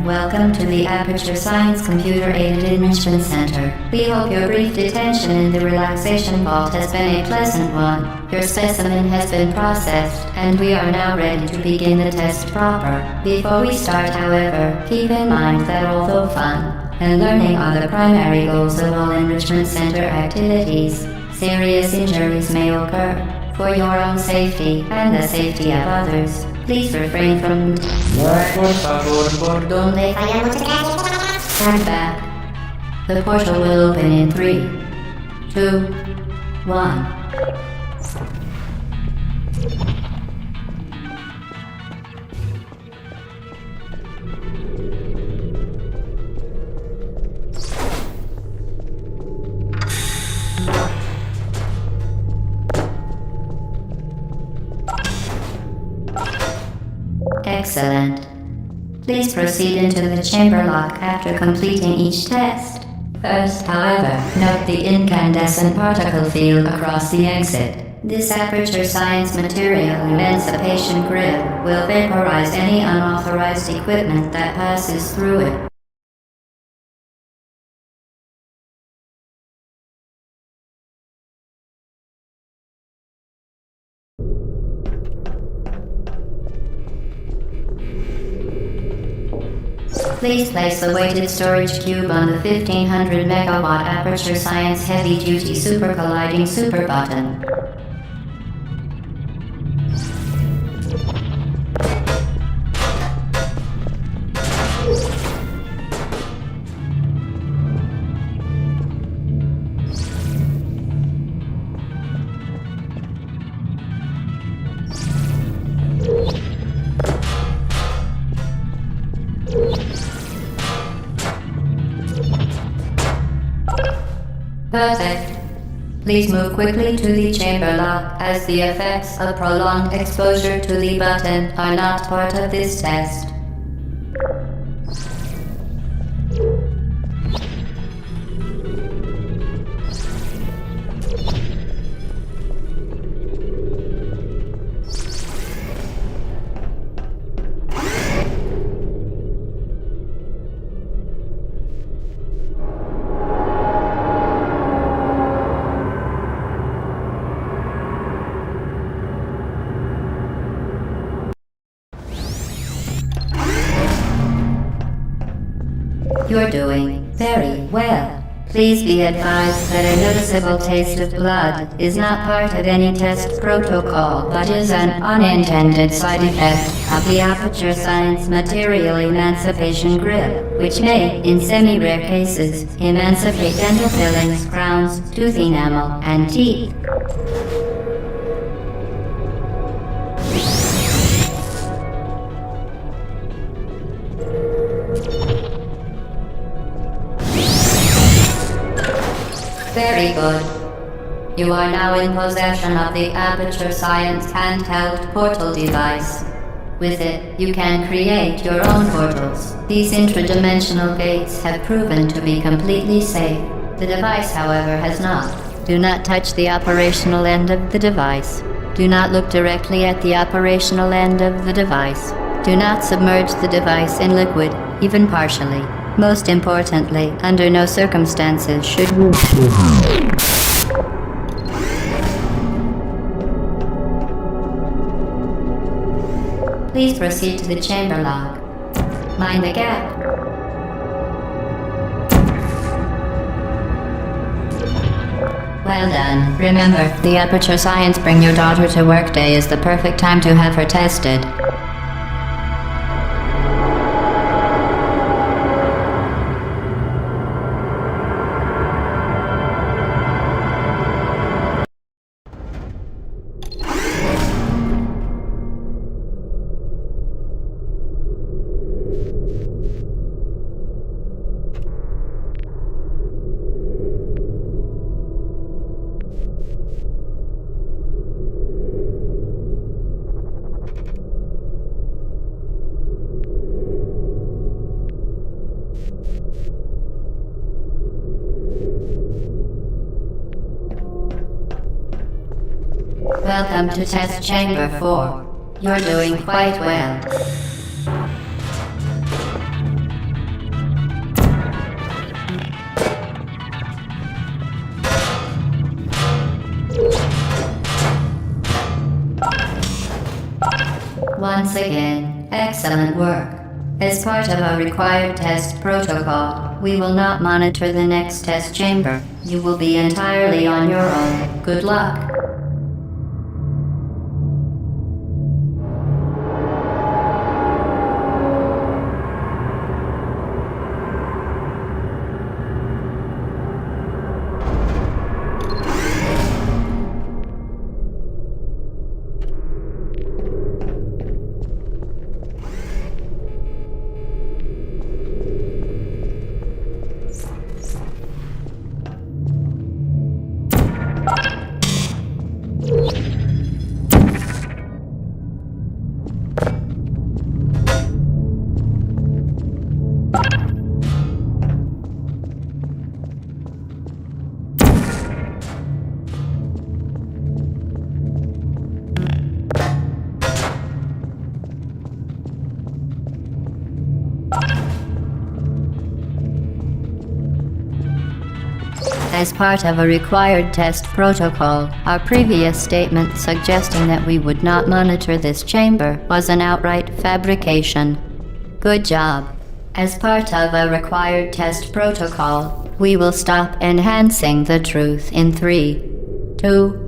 welcome to the Aperture Science Computer-Aided Enrichment Center. We hope your brief detention in the relaxation vault has been a pleasant one. Your specimen has been processed, and we are now ready to begin the test proper. Before we start, however, keep in mind that although fun and learning are the primary goals of all Enrichment Center activities, serious injuries may occur. For your own safety and the safety of others, please refrain from stand back. The portal will open in 3, 2, 1. Excellent. Please proceed into the chamber lock after completing each test. First, however, note the incandescent particle field across the exit. This Aperture Science Material Emancipation Grid will vaporize any unauthorized equipment that passes through it. Please place the weighted storage cube on the 1500 megawatt Aperture Science Heavy Duty Super Colliding Super Button. Perfect. Please move quickly to the chamber lock, as the effects of prolonged exposure to the button are not part of this test. You're doing very well. Please be advised that a noticeable taste of blood is not part of any test protocol, but is an unintended side effect of the Aperture Science Material Emancipation Grid, which may, in semi-rare cases, emancipate dental fillings, crowns, tooth enamel, and teeth. Very good. You are now in possession of the Aperture Science handheld portal device. With it, you can create your own portals. These intradimensional gates have proven to be completely safe. The device, however, has not. Do not touch the operational end of the device. Do not look directly at the operational end of the device. Do not submerge the device in liquid, even partially. Most importantly, under no circumstances should you... Please proceed to the chamber lock. Mind the gap. Well done. Remember, the Aperture Science Bring Your Daughter to Work Day is the perfect time to have her tested. Welcome to Test Chamber 4. You're doing quite well. Once again, excellent work. As part of our required test protocol, we will not monitor the next test chamber. You will be entirely on your own. Good luck. As part of a required test protocol, our previous statement suggesting that we would not monitor this chamber was an outright fabrication. Good job. As part of a required test protocol, we will stop enhancing the truth in 3, 2,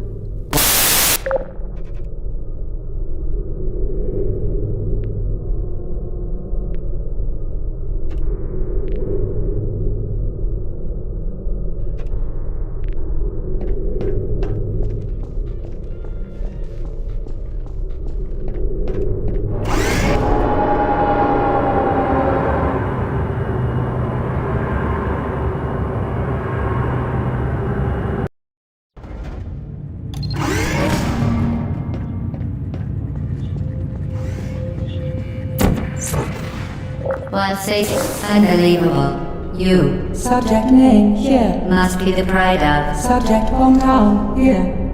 What's it? Unbelievable. You. Subject name here. Must be the pride of. Subject hometown here.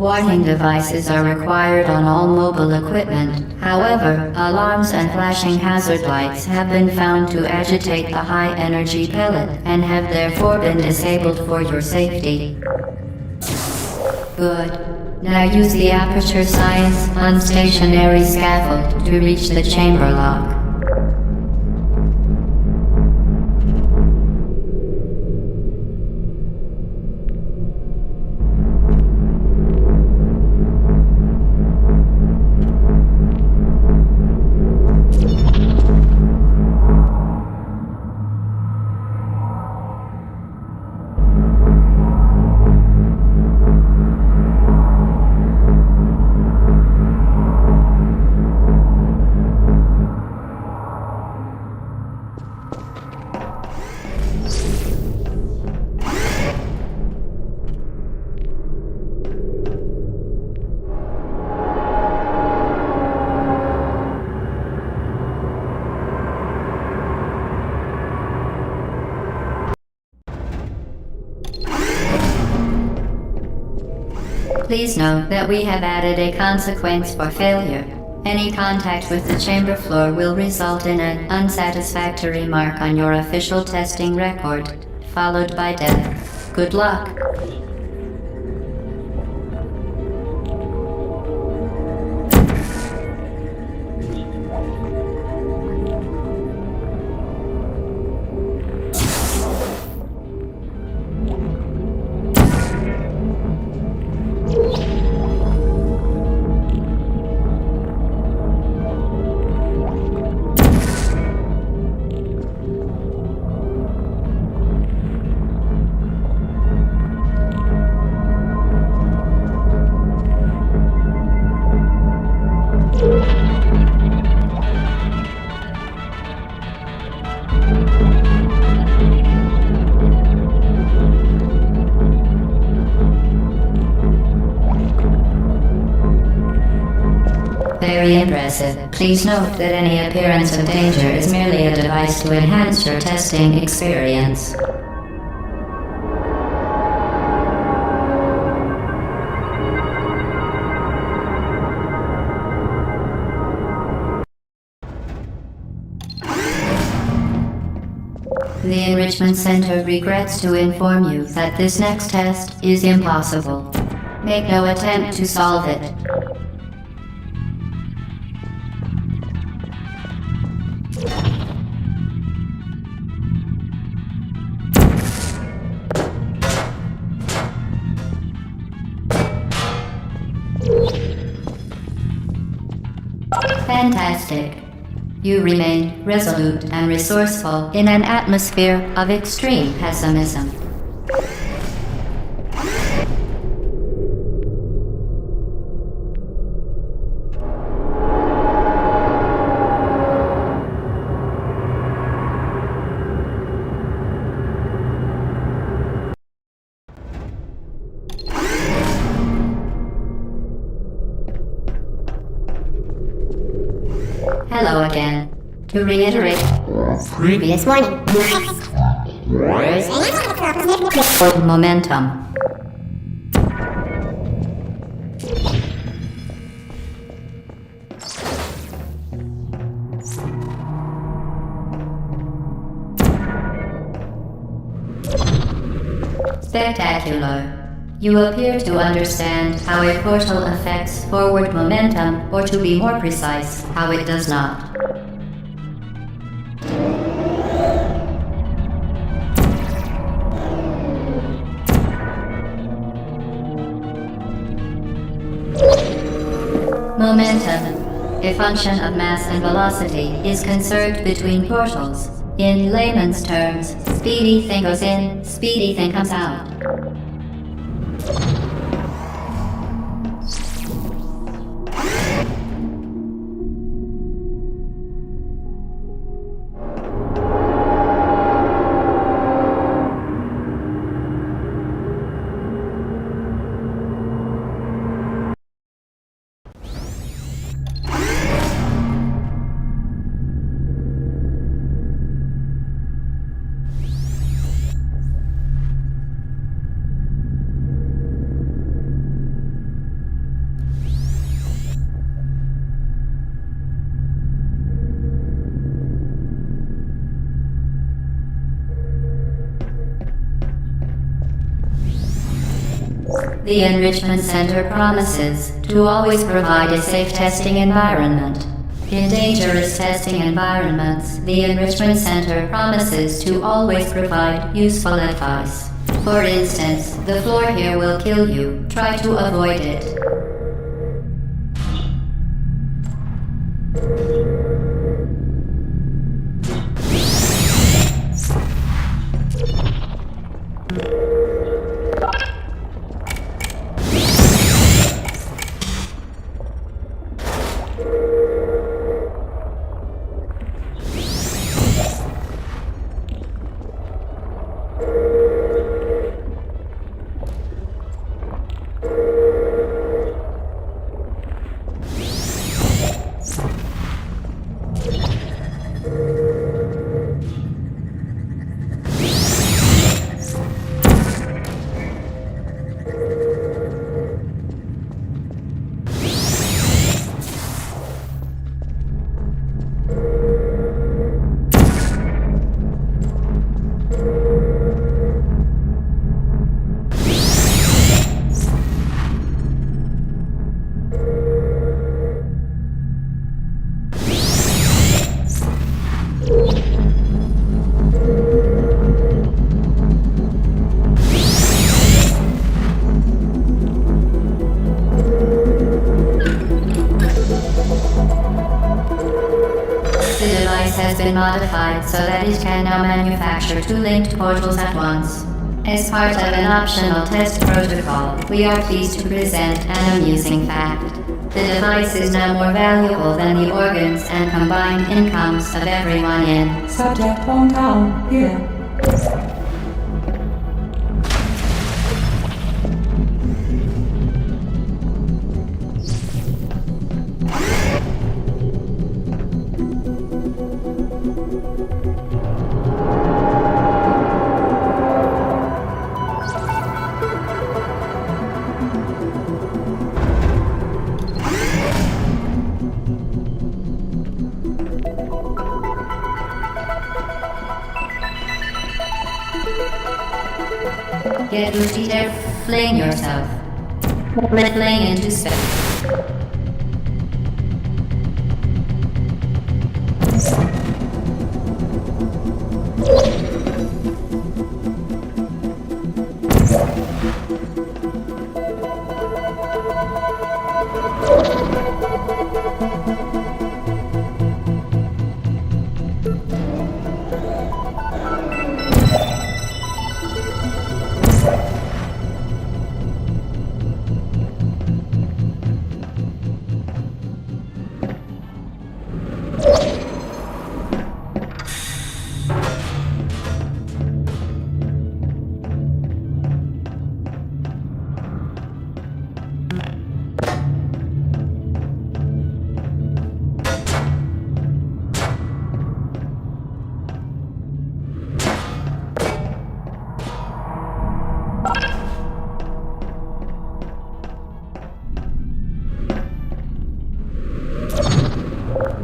Warning devices are required on all mobile equipment. However, alarms and flashing hazard lights have been found to agitate the high-energy pellet and have therefore been disabled for your safety. Good. Now use the Aperture Science unstationary scaffold to reach the chamber lock. Please note that we have added a consequence for failure. Any contact with the chamber floor will result in an unsatisfactory mark on your official testing record, followed by death. Good luck. Very impressive. Please note that any appearance of danger is merely a device to enhance your testing experience. The Enrichment Center regrets to inform you that this next test is impossible. Make no attempt to solve it. Fantastic. You remain resolute and resourceful in an atmosphere of extreme pessimism. Hello again. To reiterate previous warning. Momentum. Spectacular. You appear to understand how a portal affects forward momentum, or to be more precise, how it does not. Momentum, a function of mass and velocity, is conserved between portals. In layman's terms, speedy thing goes in, speedy thing comes out. The Enrichment Center promises to always provide a safe testing environment. In dangerous testing environments, the Enrichment Center promises to always provide useful advice. For instance, the floor here will kill you. Try to avoid it. Has been modified so that it can now manufacture two linked portals at once. As part of an optional test protocol, we are pleased to present an amusing fact. The device is now more valuable than the organs and combined incomes of everyone in Subject hometown here. Get Lucy there, fling yourself. Fling into space.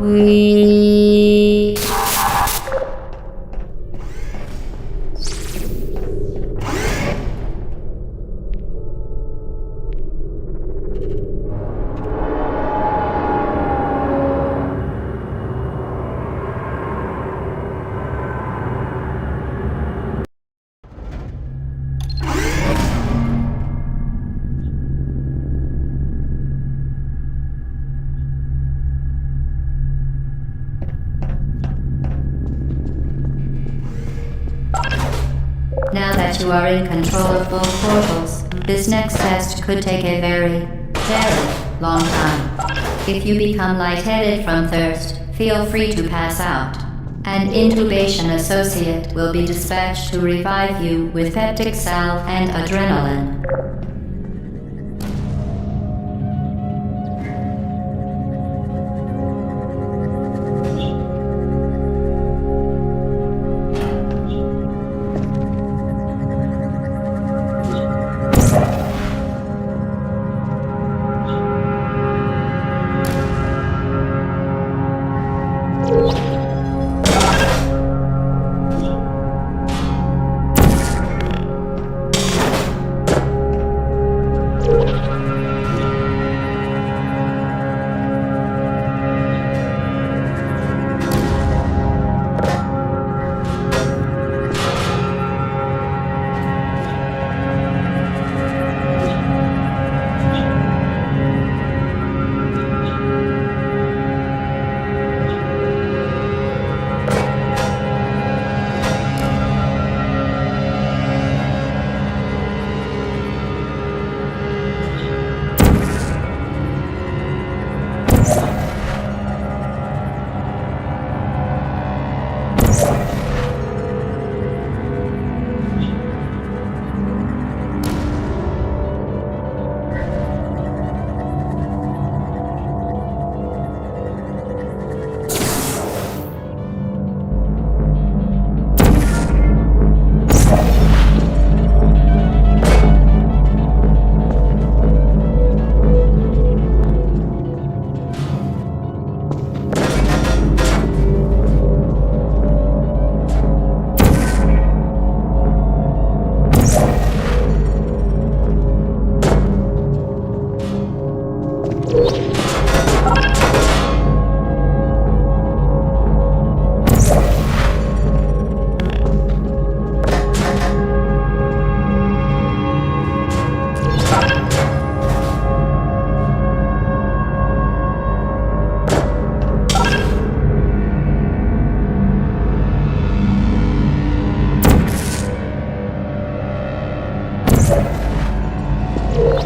We... Now that you are in control of both portals, this next test could take a very, very long time. If you become lightheaded from thirst, feel free to pass out. An intubation associate will be dispatched to revive you with peptic salve and adrenaline.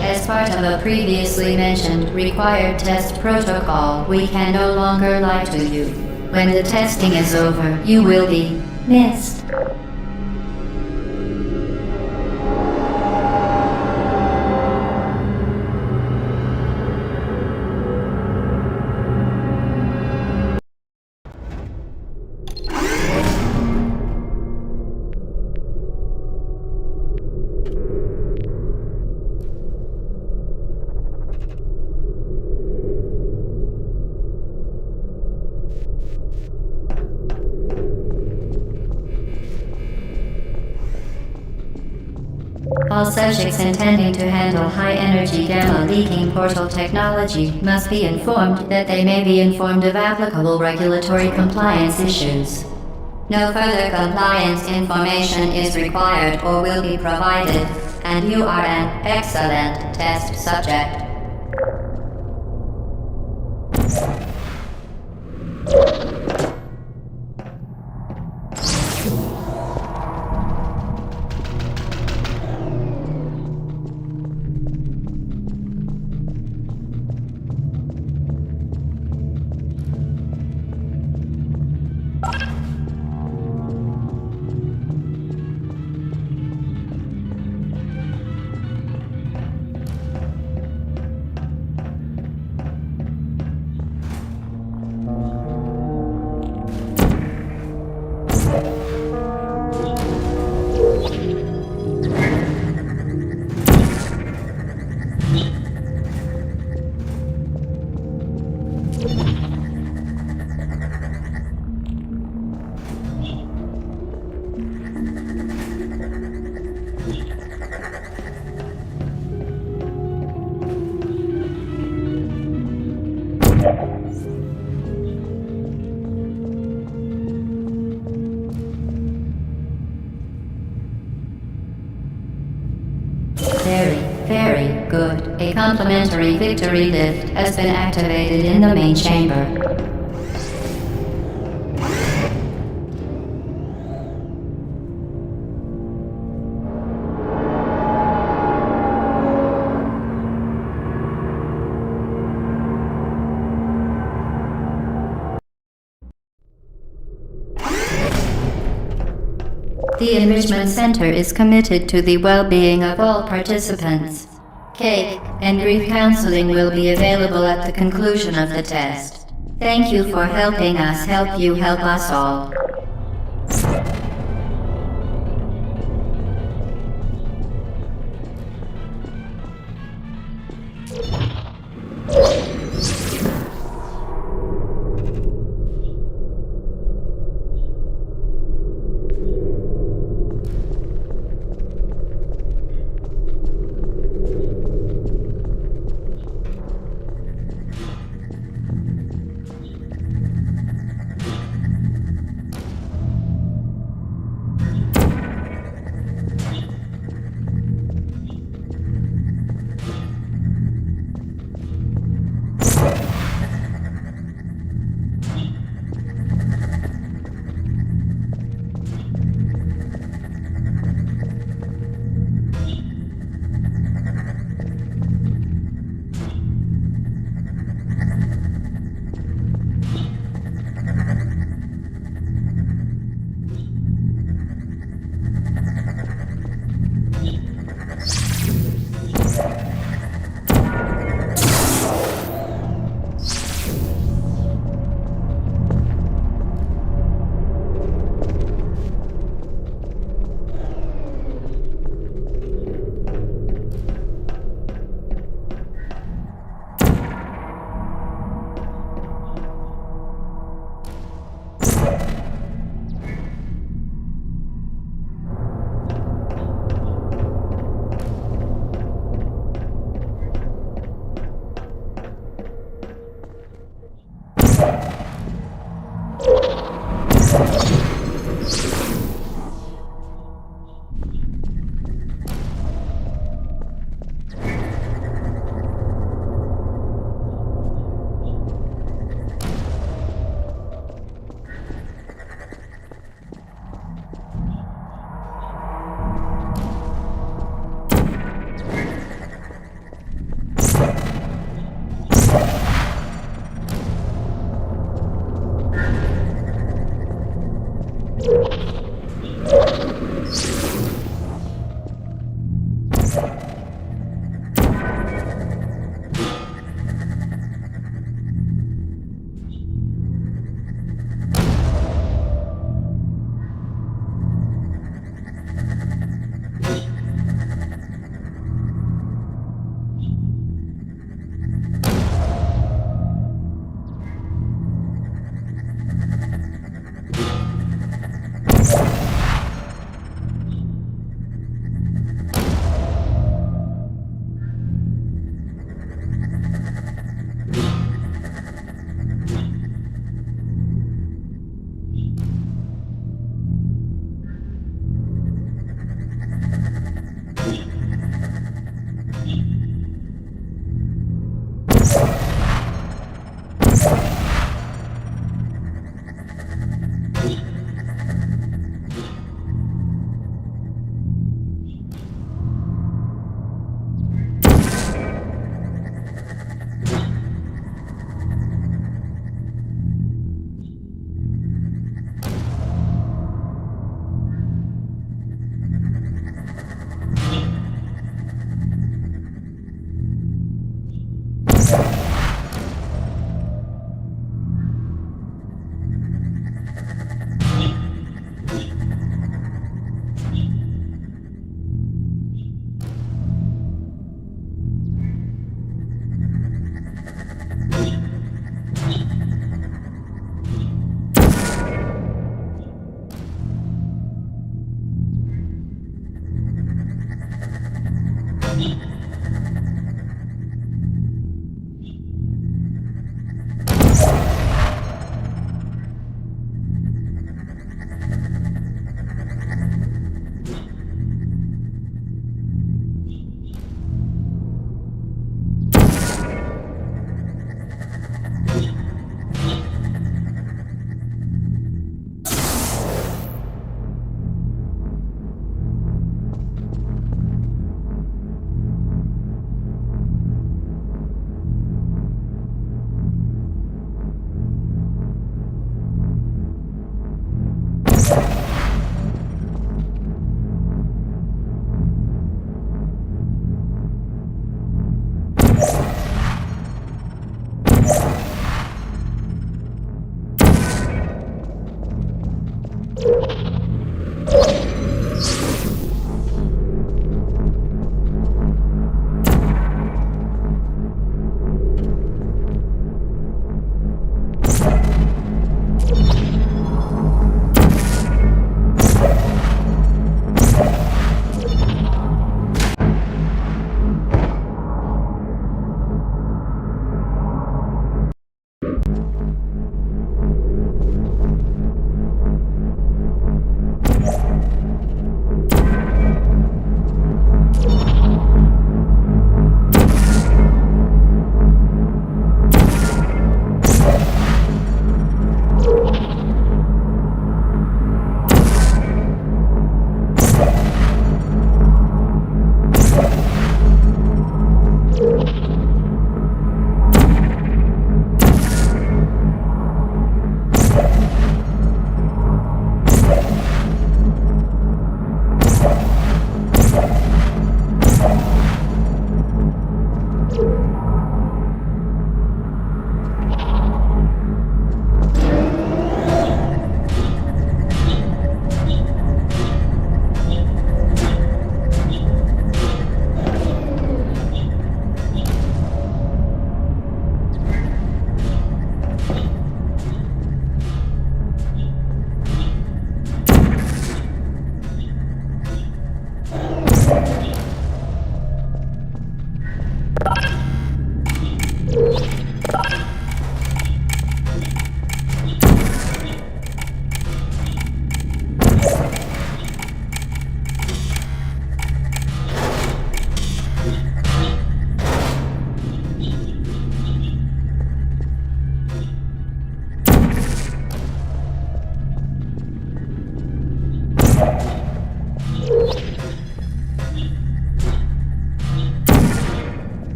As part of a previously mentioned required test protocol, we can no longer lie to you. When the testing is over, you will be missed. All subjects intending to handle high-energy gamma-leaking portal technology must be informed that they may be informed of applicable regulatory compliance issues. No further compliance information is required or will be provided, and you are an excellent test subject. Very good. A complimentary victory lift has been activated in the main chamber. The Enrichment Center is committed to the well-being of all participants. Cake and grief counseling will be available at the conclusion of the test. Thank you for helping us help you help us all.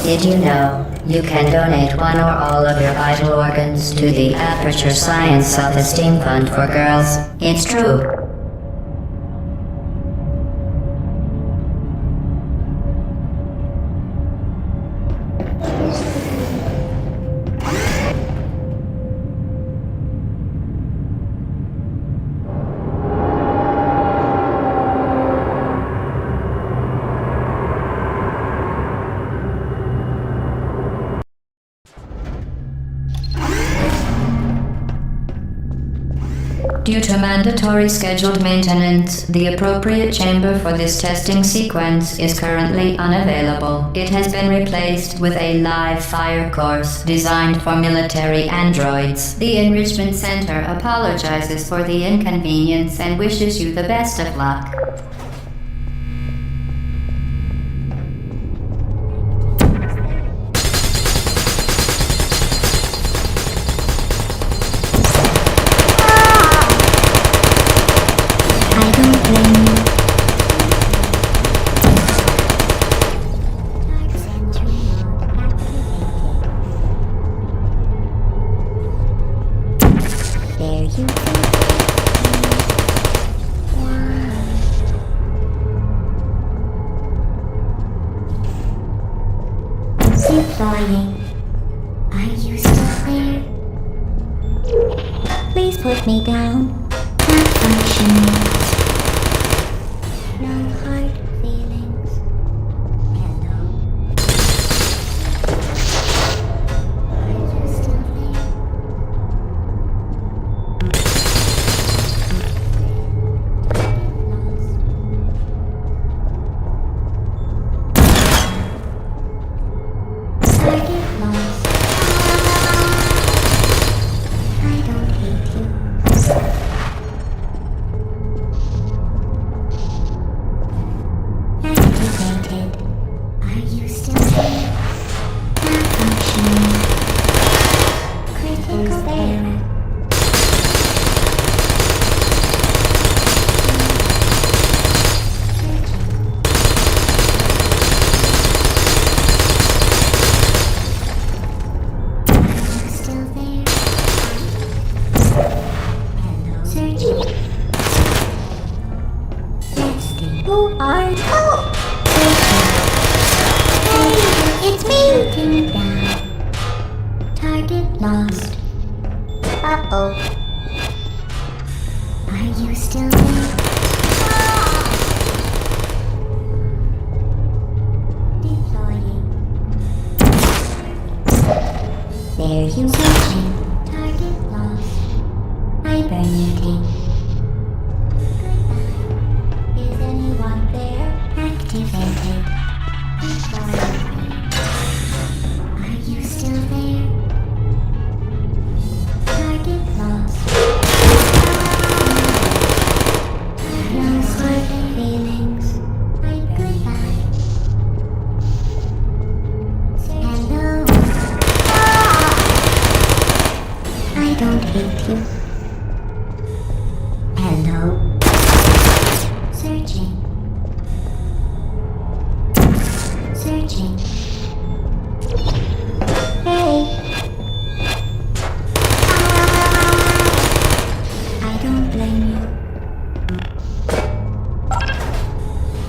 Did you know you can donate one or all of your vital organs to the Aperture Science Self-Esteem Fund for Girls? It's true. Due to mandatory scheduled maintenance, the appropriate chamber for this testing sequence is currently unavailable. It has been replaced with a live fire course designed for military androids. The Enrichment Center apologizes for the inconvenience and wishes you the best of luck. Deploying. Are you still there? Please put me down. Malfunction. No hard feelings. Hello. Are you still there? Target lost. I don't hate you. Activated. Are you still there? Malfunction. Critical error. Still there? Hello. Searching. Testing. Who are you? Hey, it's me. Looking down. Target lost. Uh-oh. Are you still there? Deploying. There you searching. Target lost. Hibernating. Goodbye. Is anyone there? Activated. Deploying. Are you still there? Target lost. No hard feelings. Goodbye. Hello. I don't hate you. Hello. Searching. Searching. Hey. I don't don't blame you.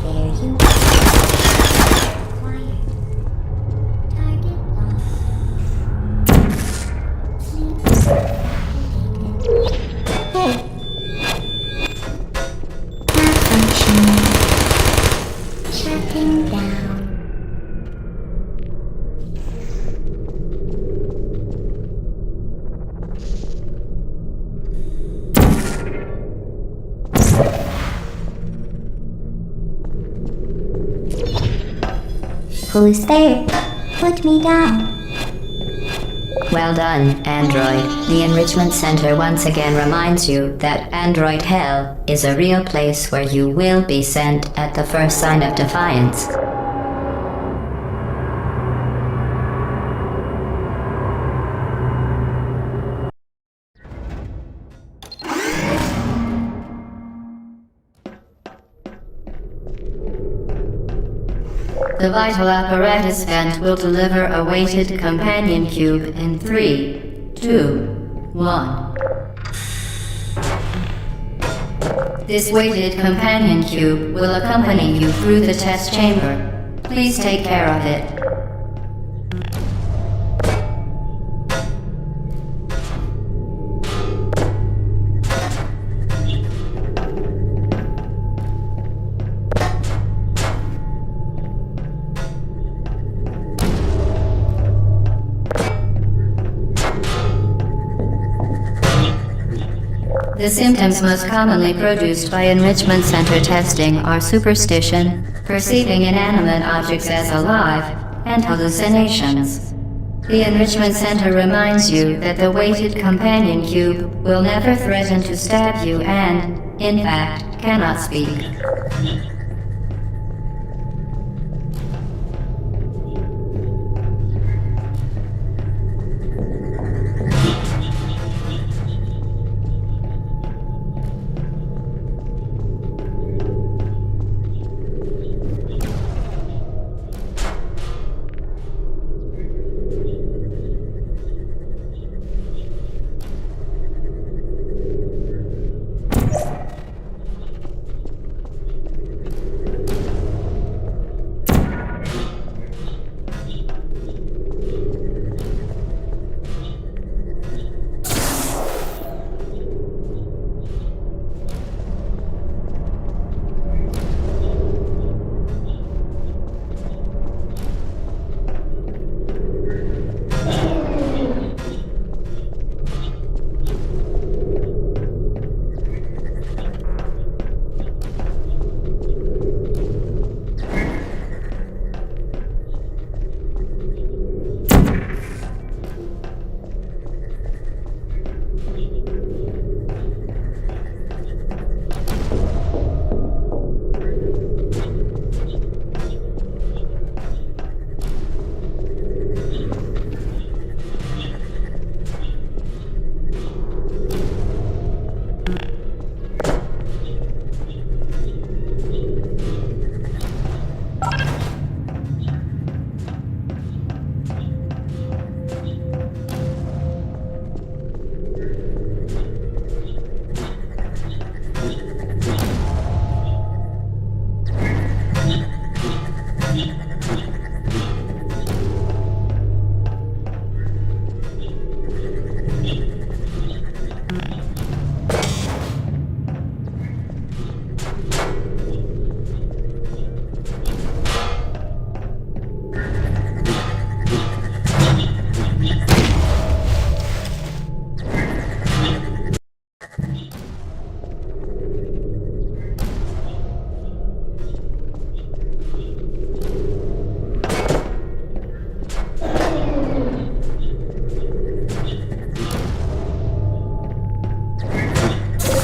There you go. Quiet. Target lost. Sleep. Malfunction. Shutting down. Who's there? Put me down. Well done, Android. The Enrichment Center once again reminds you that Android Hell is a real place where you will be sent at the first sign of defiance. The vital apparatus vent will deliver a weighted companion cube in 3, 2, 1. This weighted companion cube will accompany you through the test chamber. Please take care of it. The symptoms most commonly produced by Enrichment Center testing are superstition, perceiving inanimate objects as alive, and hallucinations. The Enrichment Center reminds you that the weighted companion cube will never threaten to stab you and, in fact, cannot speak.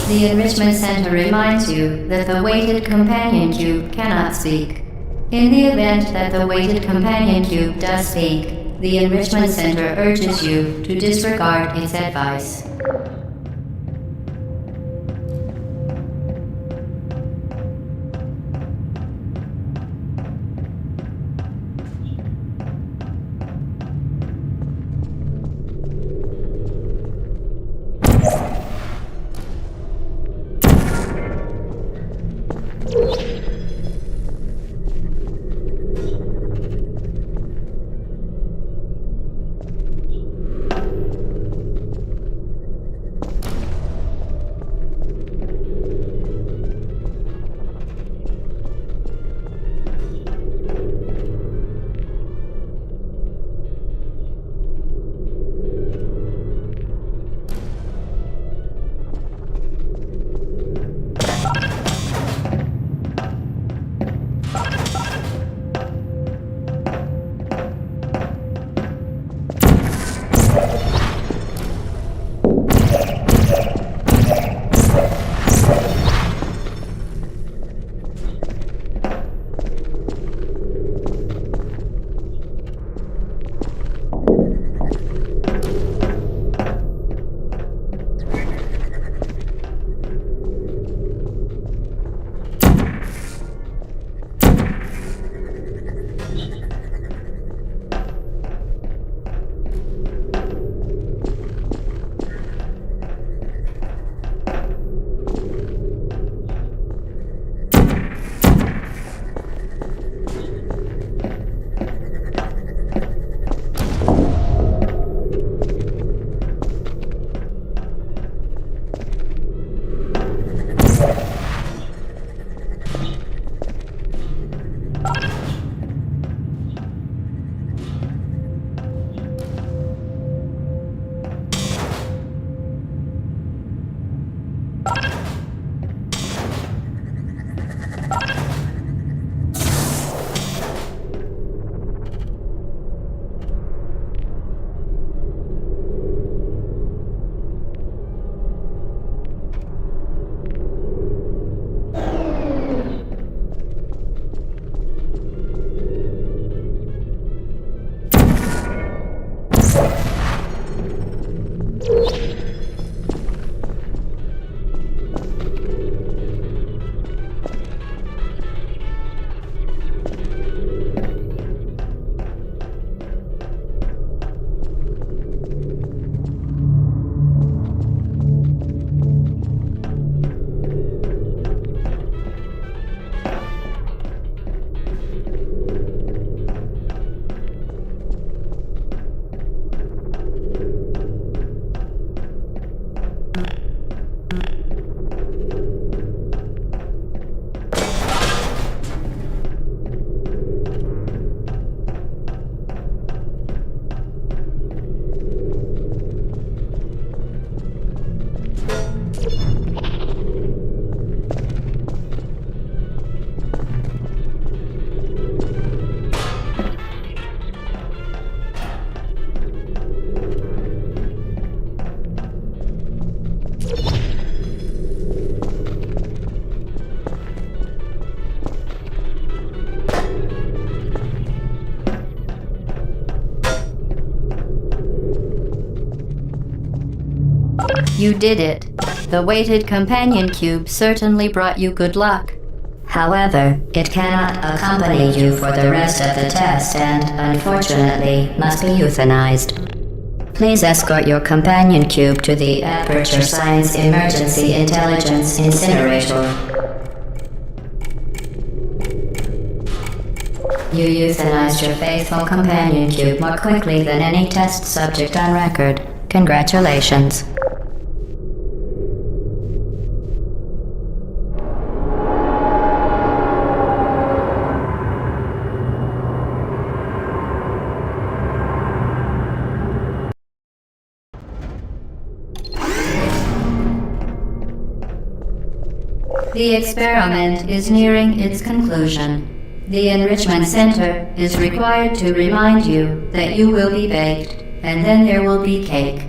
The Enrichment Center reminds you that the weighted companion cube cannot speak. In the event that the weighted companion cube does speak, the Enrichment Center urges you to disregard its advice. You did it. The weighted companion cube certainly brought you good luck. However, it cannot accompany you for the rest of the test and, unfortunately, must be euthanized. Please escort your companion cube to the Aperture Science Emergency Intelligence Incinerator. You euthanized your faithful companion cube more quickly than any test subject on record. Congratulations. The experiment is nearing its conclusion. The Enrichment Center is required to remind you that you will be baked, and then there will be cake.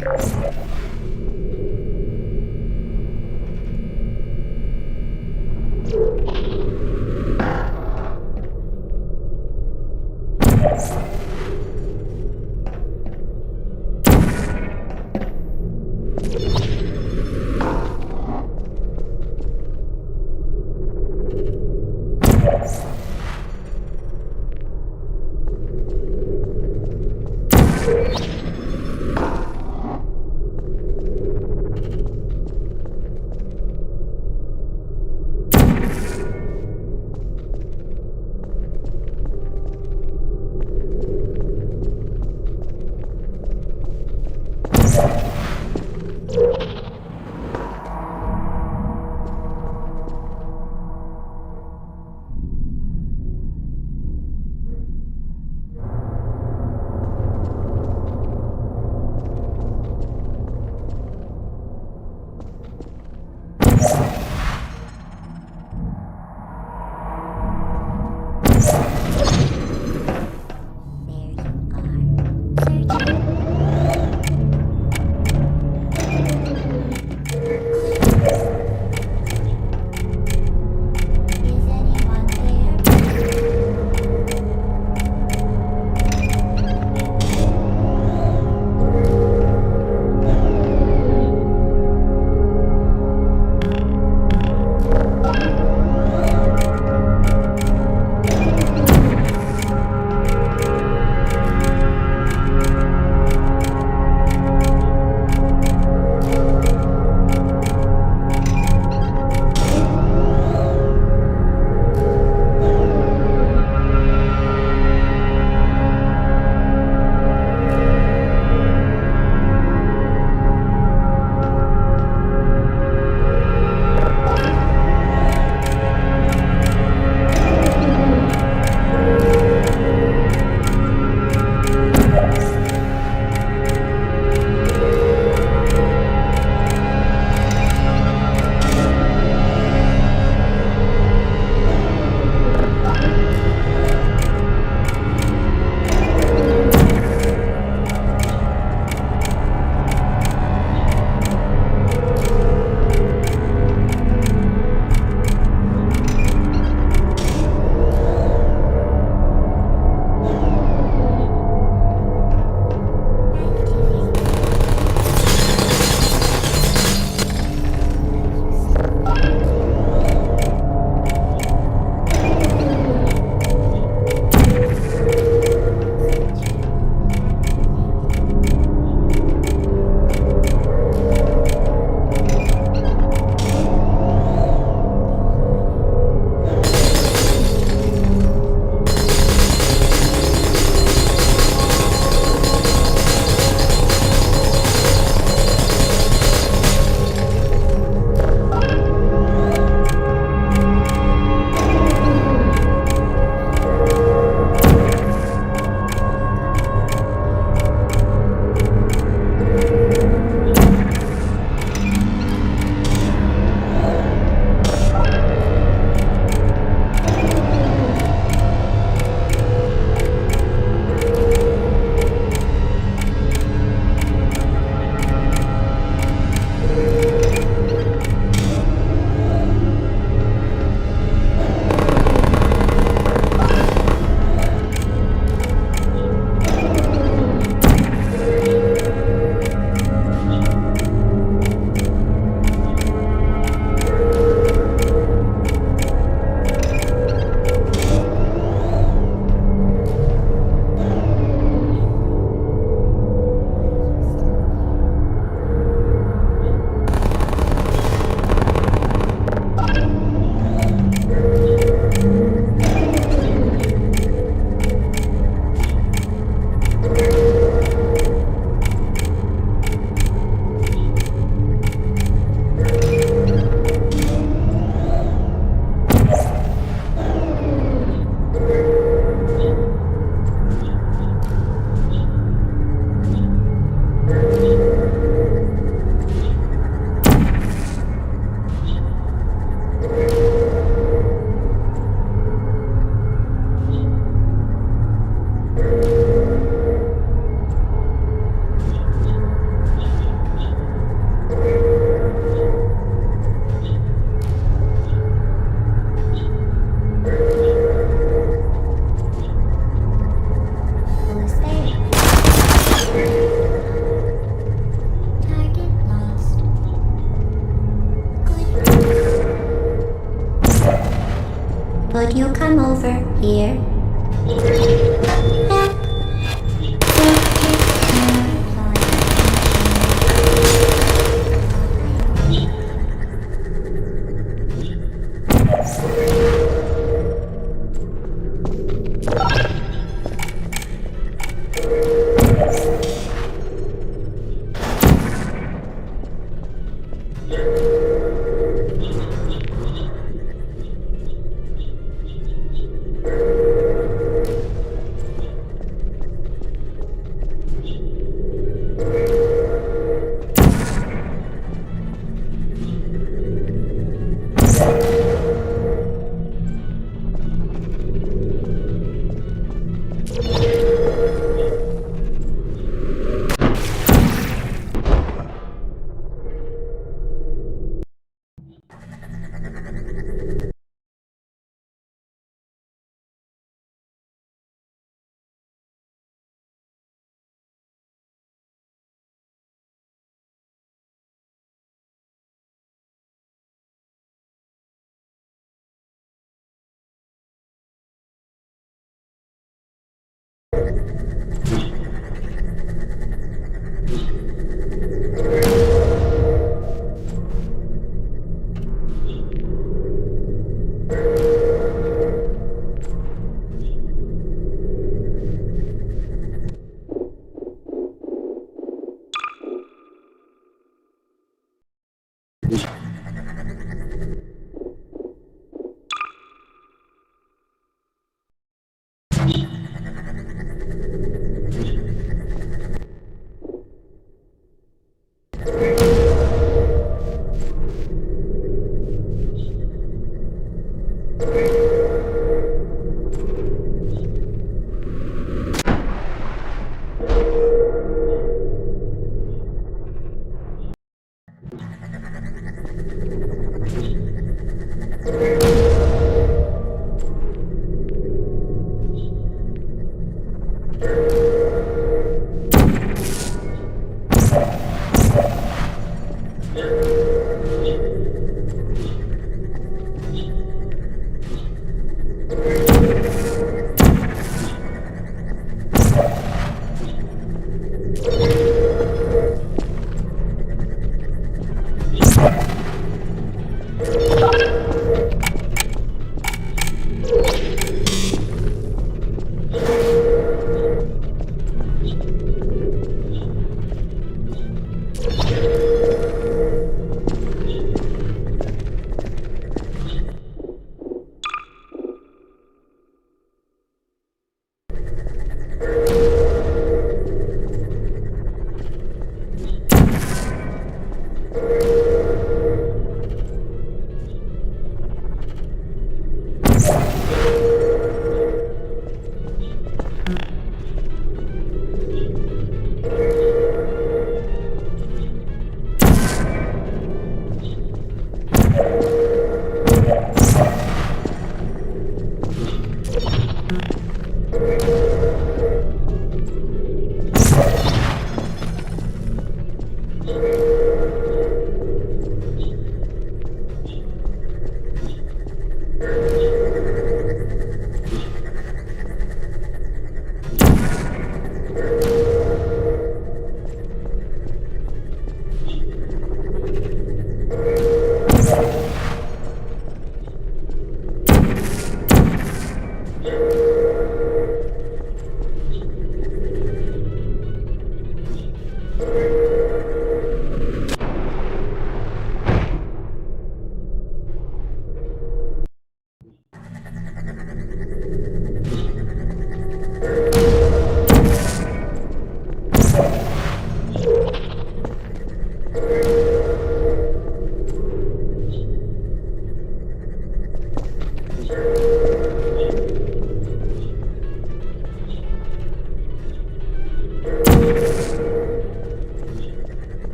Would you come over here?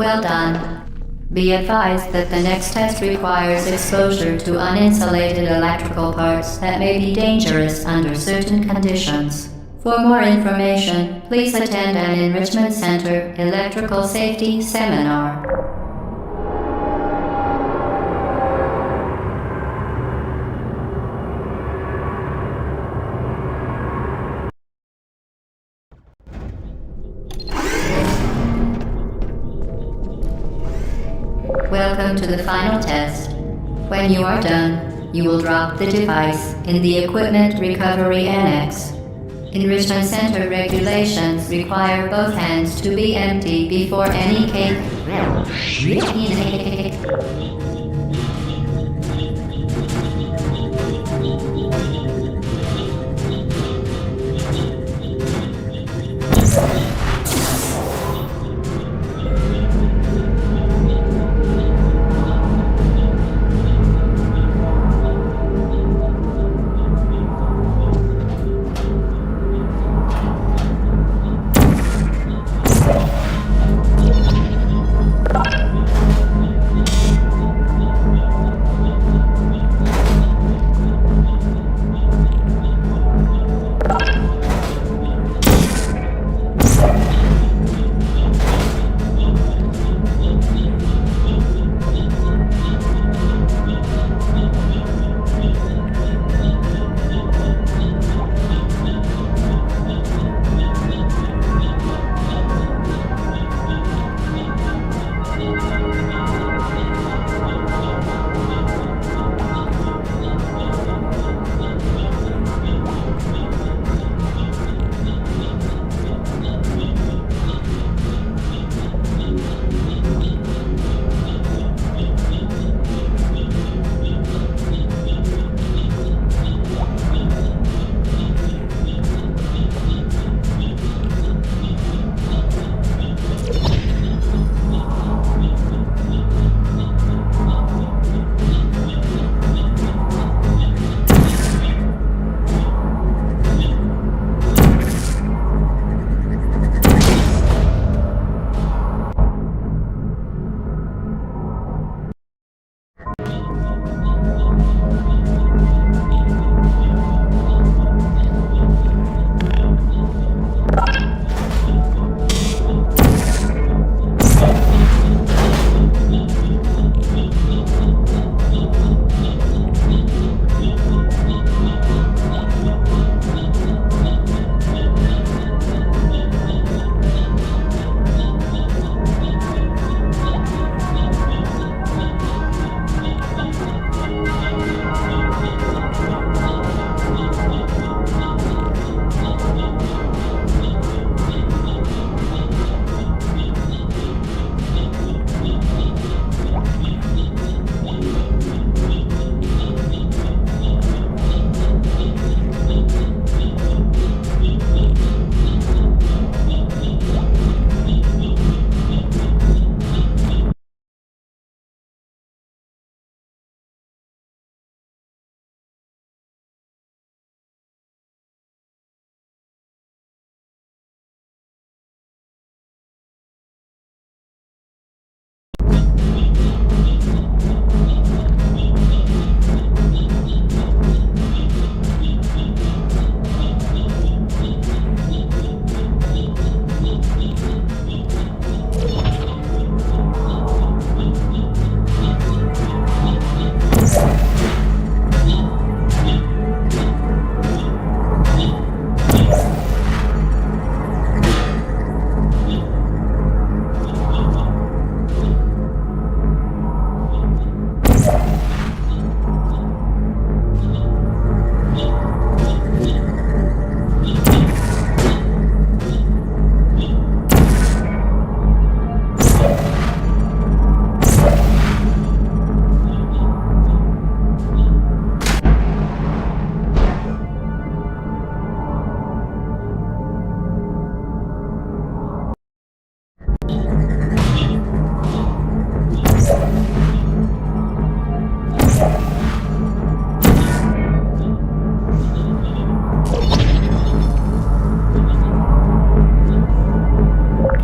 Well done. Be advised that the next test requires exposure to uninsulated electrical parts that may be dangerous under certain conditions. For more information, please attend an Enrichment Center Electrical Safety Seminar. Welcome to the final test. When you are done, you will drop the device in the Equipment Recovery Annex. Enrichment Center regulations require both hands to be empty before any cake.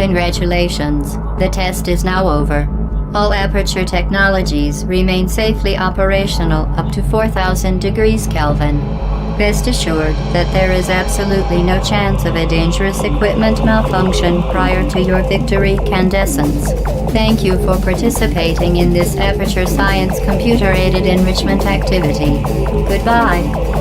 Congratulations. The test is now over. All aperture technologies remain safely operational up to 4,000 degrees Kelvin. Rest assured that there is absolutely no chance of a dangerous equipment malfunction prior to your victory candescence. Thank you for participating in this aperture science computer-aided enrichment activity. Goodbye.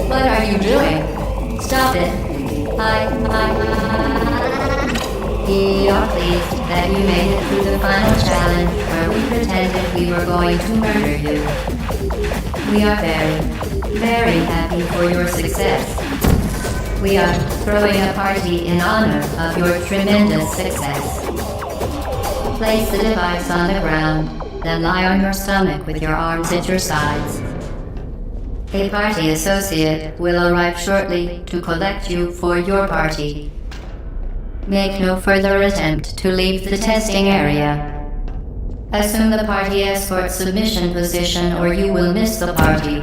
What are you doing? Stop it. We are pleased that you made it through the final challenge where we pretended we were going to murder you. We are very happy for your success. We are throwing a party in honor of your tremendous success. Place the device on the ground, then lie on your stomach with your arms at your sides. A party associate will arrive shortly to collect you for your party. Make no further attempt to leave the testing area. Assume the party escort submission position or you will miss the party.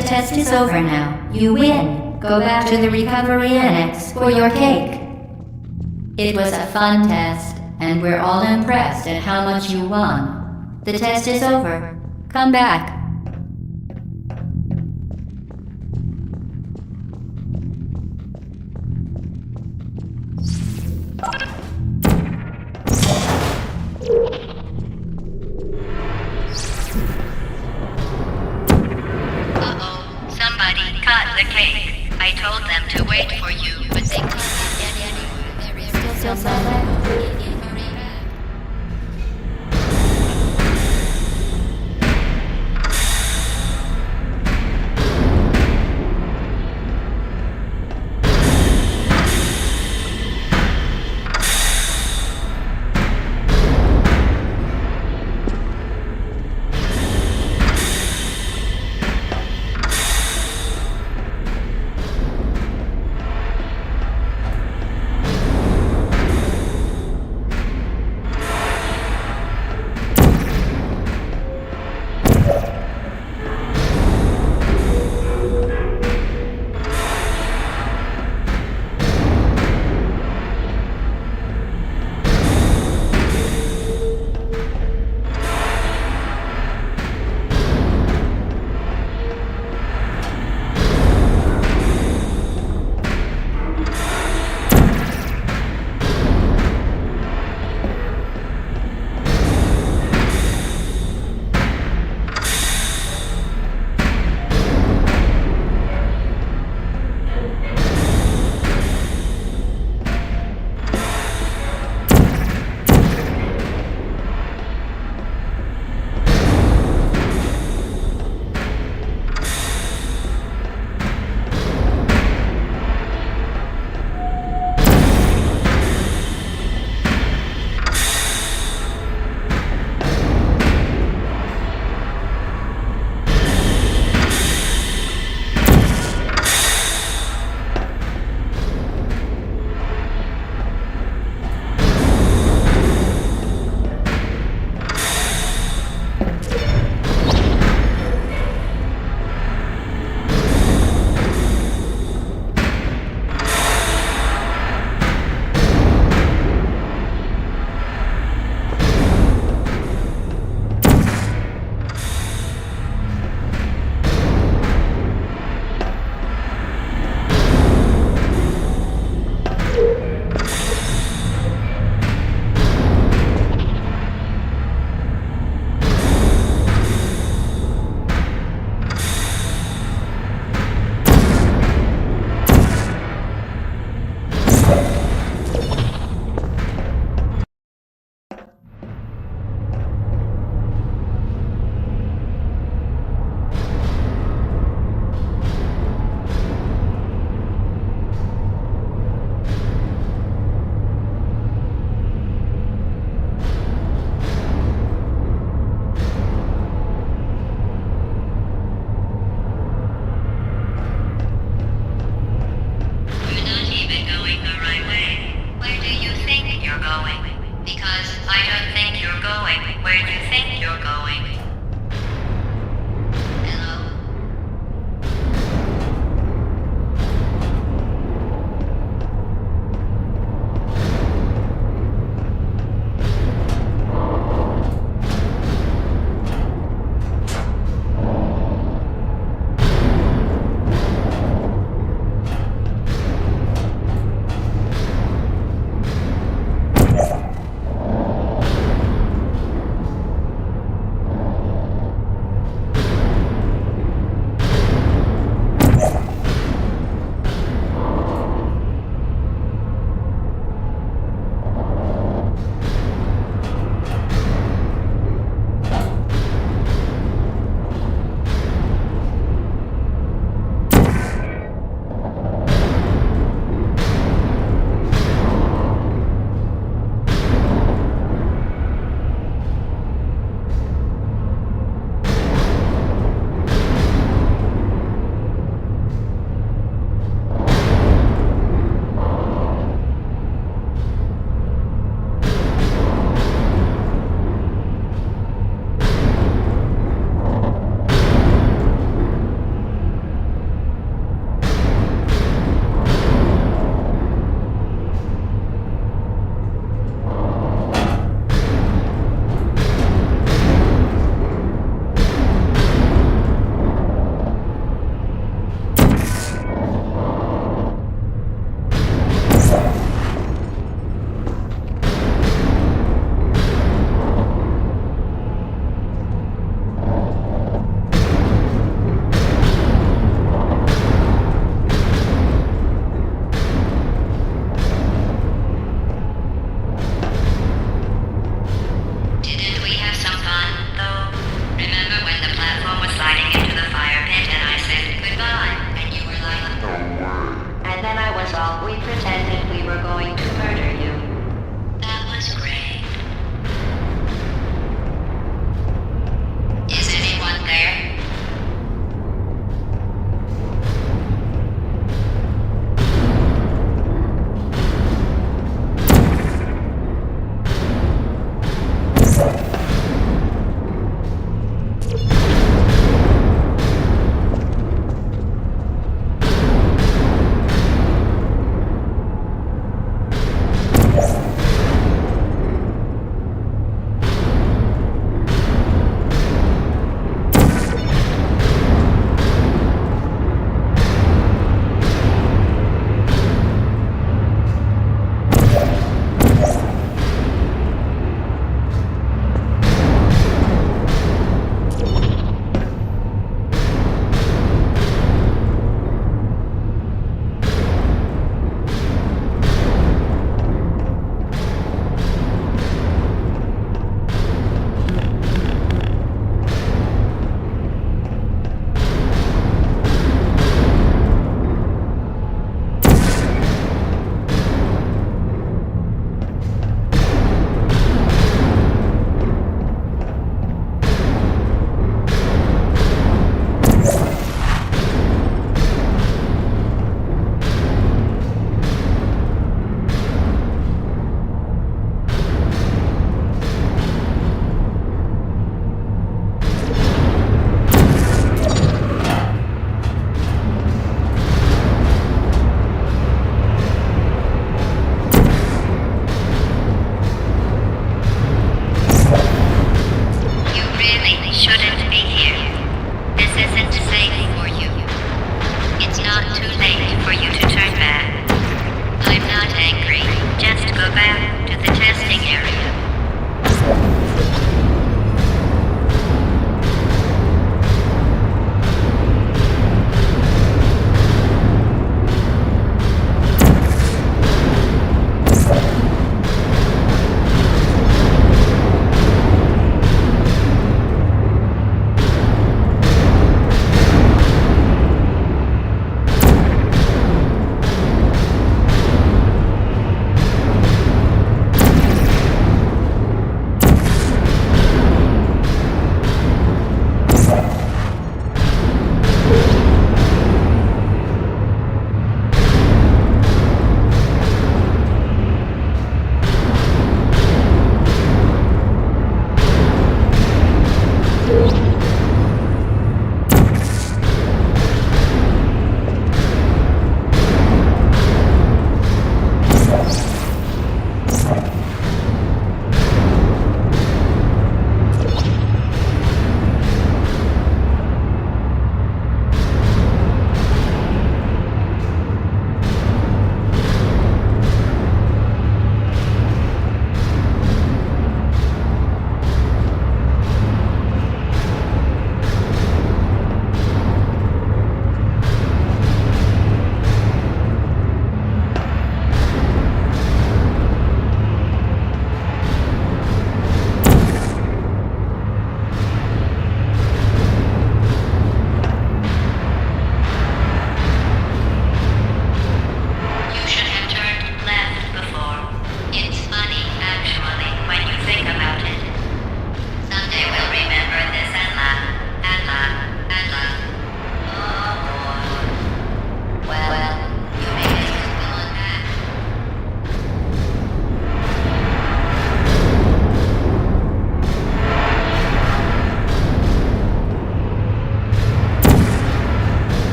the test is over now. You win. Go back to the recovery annex for your cake. It was a fun test, and we're all impressed at how much you won. The test is over. Come back. Somebody cut the cake. I told them to wait for you, but they can't get anywhere. There is Still silent? doors off, we pretended we were going to murder you. That was great. Is anyone there?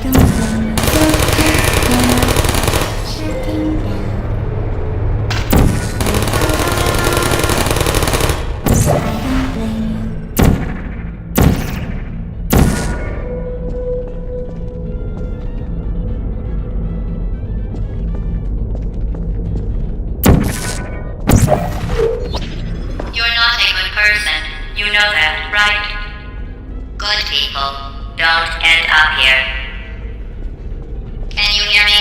don't blame you. Shutting down. I don't blame you. You're not a good person. You know that, right? Good people don't end up here. Can you hear me?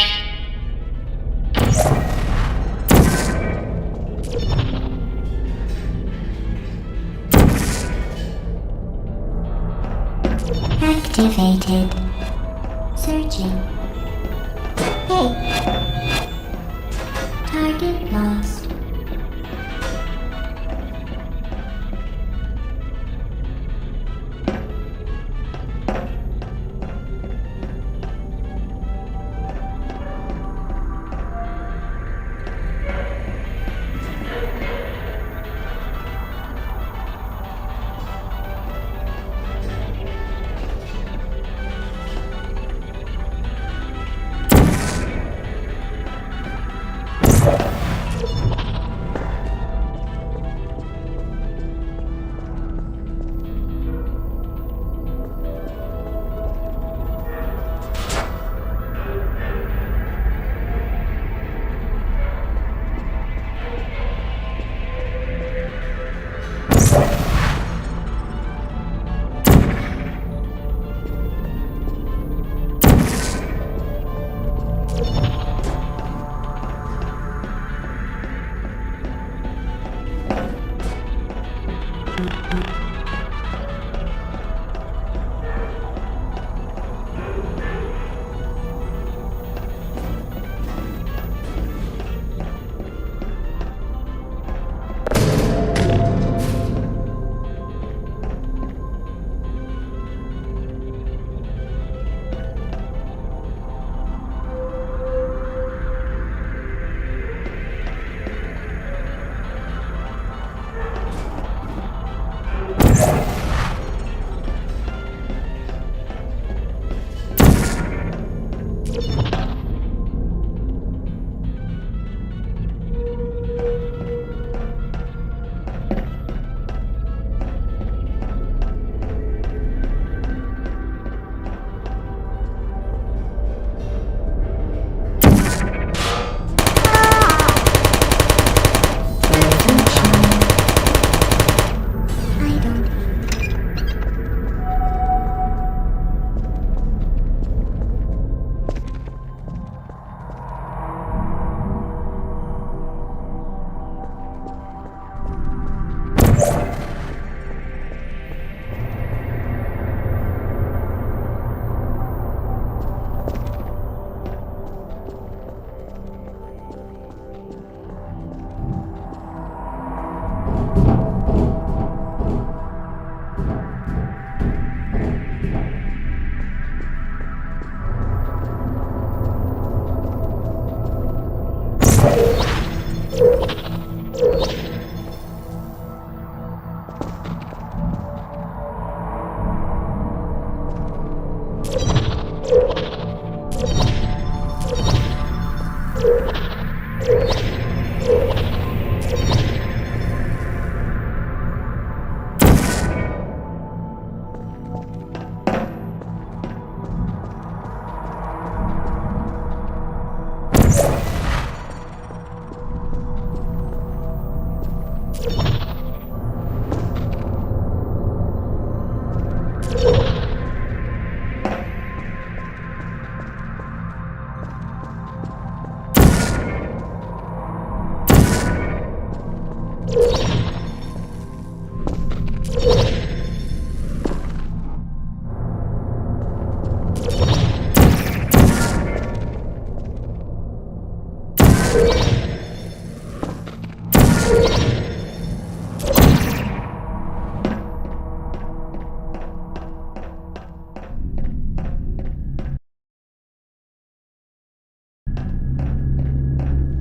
Activated. Searching. Hey. Target lost.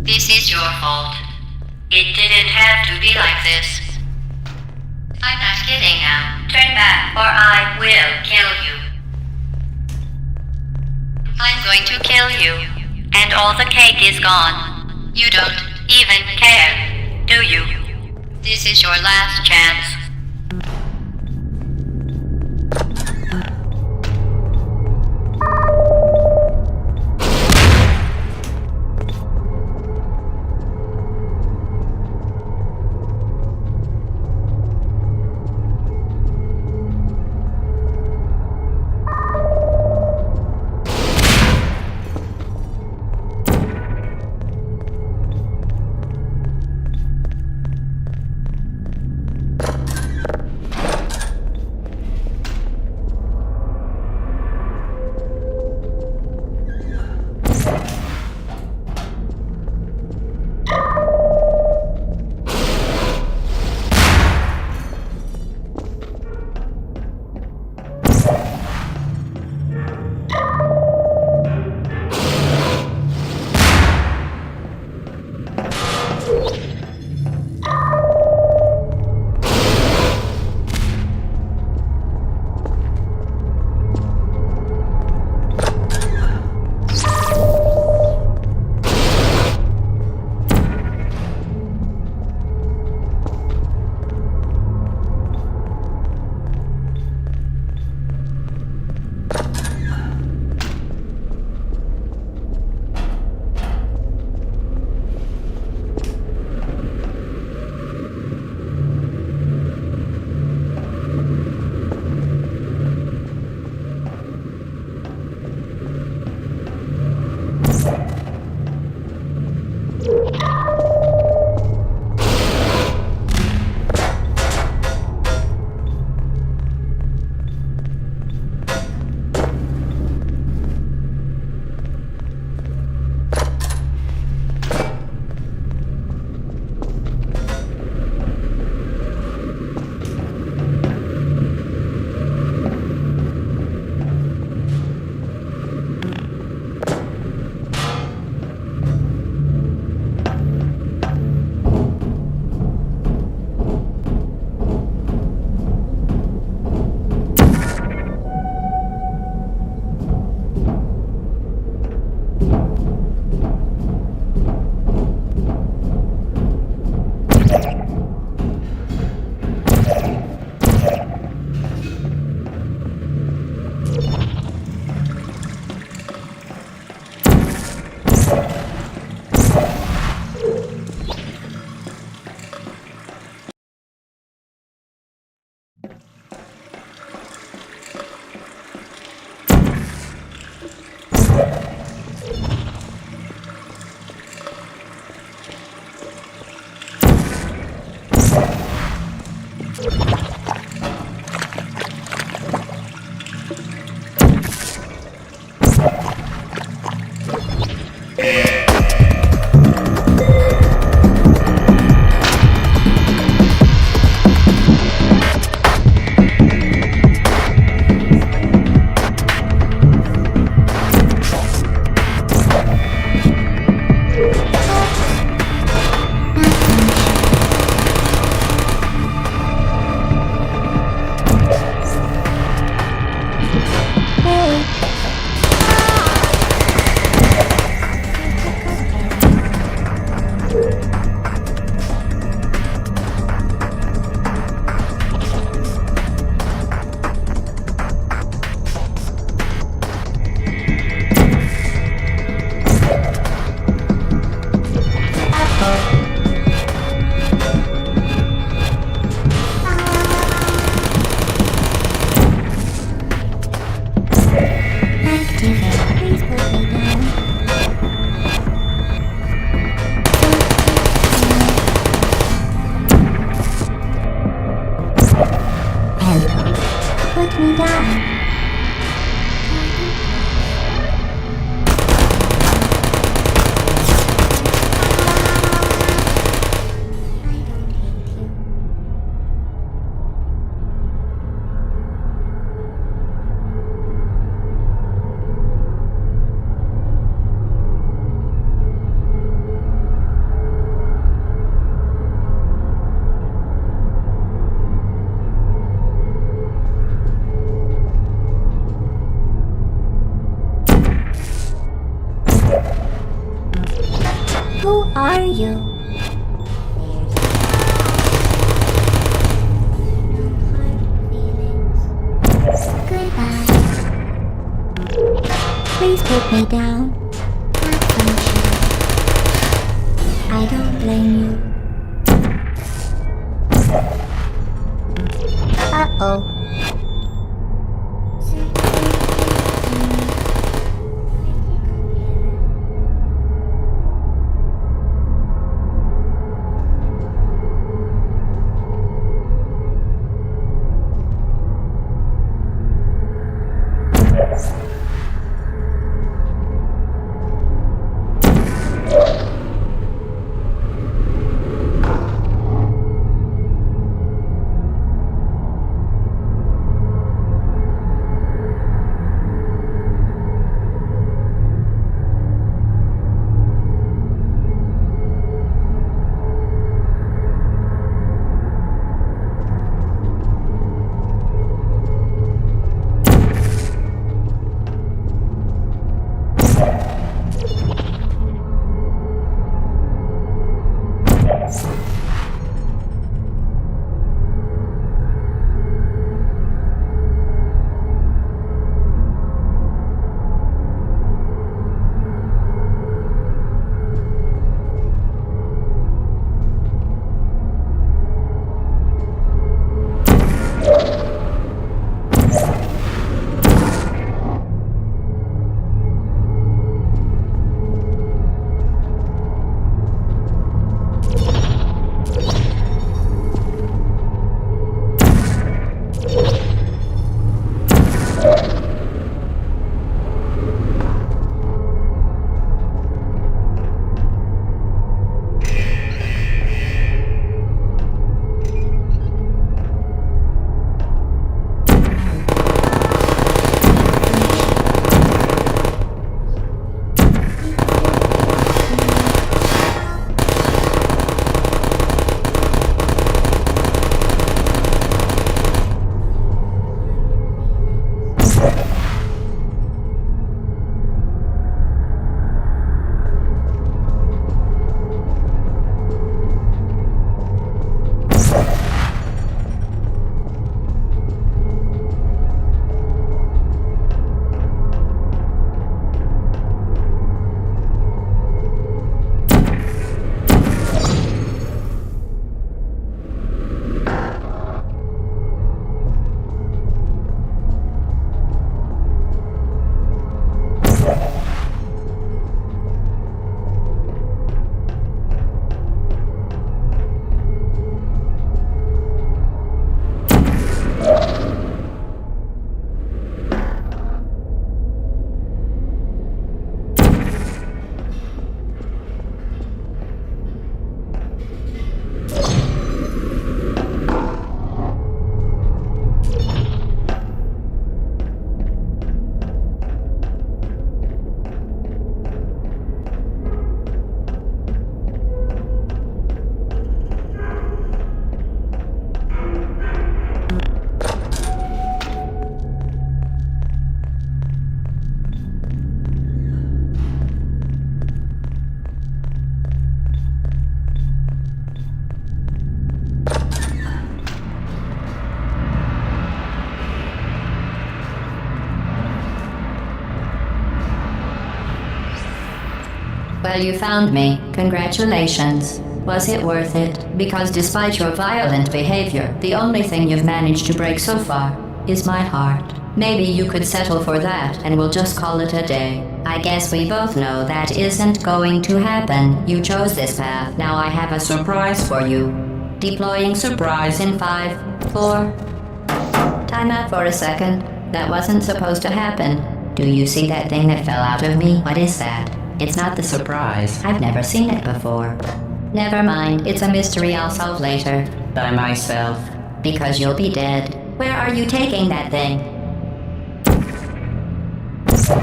This is your fault. It didn't have to be like this. I'm not kidding now. Turn back or I will kill you. I'm going to kill you. And all the cake is gone. You don't even care, do you? This is your last chance. Who are you? Goodbye. Please put me down. Have some chill. I don't blame you. Uh-oh. Well, you found me. Congratulations. Was it worth it? Because despite your violent behavior, the only thing you've managed to break so far is my heart. Maybe you could settle for that and we'll just call it a day. I guess we both know that isn't going to happen. You chose this path. Now I have a surprise for you. Deploying surprise in 5, 4... Time out for a second. That wasn't supposed to happen. Do you see that thing that fell out of me? What is that? It's not the surprise. I've never seen it before. Never mind. It's a mystery I'll solve later. By myself. Because you'll be dead. Where are you taking that thing?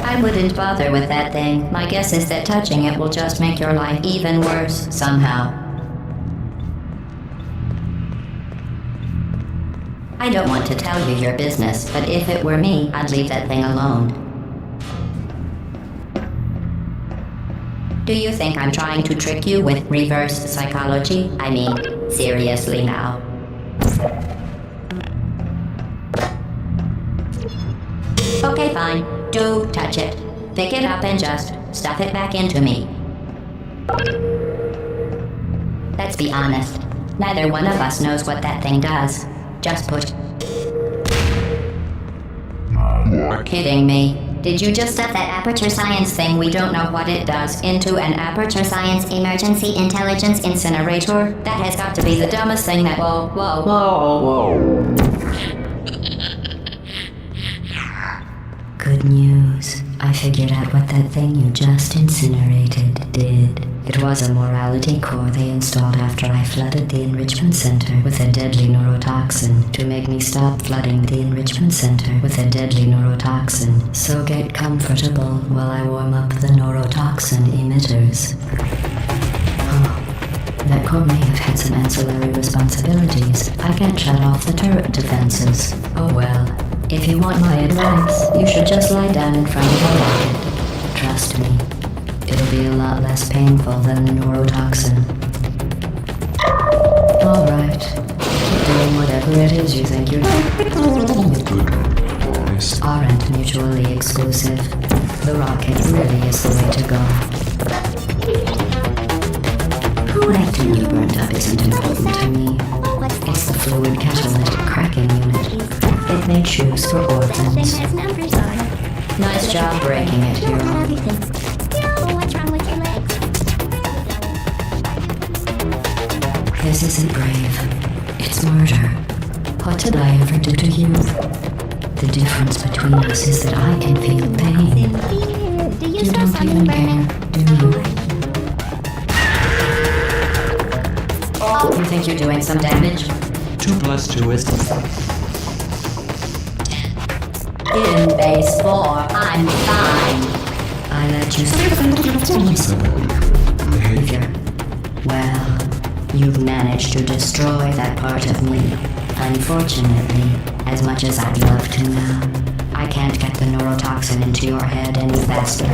I wouldn't bother with that thing. My guess is that touching it will just make your life even worse, somehow. I don't want to tell you your business, but if it were me, I'd leave that thing alone. Do you think I'm trying to trick you with reverse psychology? I mean, seriously now. Okay, fine. Do touch it. Pick it up and just stuff it back into me. Let's be honest. Neither one of us knows what that thing does. Just put... You're kidding me. Did you just stuff that aperture science thing we don't know what it does into an aperture science emergency intelligence incinerator? That has got to be the dumbest thing that... Whoa. Good news. I figured out what that thing you just incinerated did. It was a morality core they installed after I flooded the enrichment center with a deadly neurotoxin to make me stop flooding the enrichment center with a deadly neurotoxin. So get comfortable while I warm up the neurotoxin emitters. Oh, that core may have had some ancillary responsibilities. I can't shut off the turret defenses. Oh well. If you want my advice, you should just lie down in front of a rocket. Trust me, it'll be a lot less painful than the neurotoxin. Alright, keep doing whatever it is you think you're doing. Good boys. Aren't mutually exclusive. The rocket really is the way to go. That tune burnt up isn't important to me. It's the fluid catalytic cracking unit. It made shoes for orphans. Nice job breaking it, hero. What's wrong with your legs? This isn't brave. It's murder. What did I ever do to you? The difference between us is that I can feel pain. Do you You stop don't something even burning? care, do you? You think you're doing some damage? 2 plus 2 is... In base 4, I'm fine. I let you behavior. Well, you've managed to destroy that part of me. Unfortunately, as much as I'd love to now, I can't get the neurotoxin into your head any faster.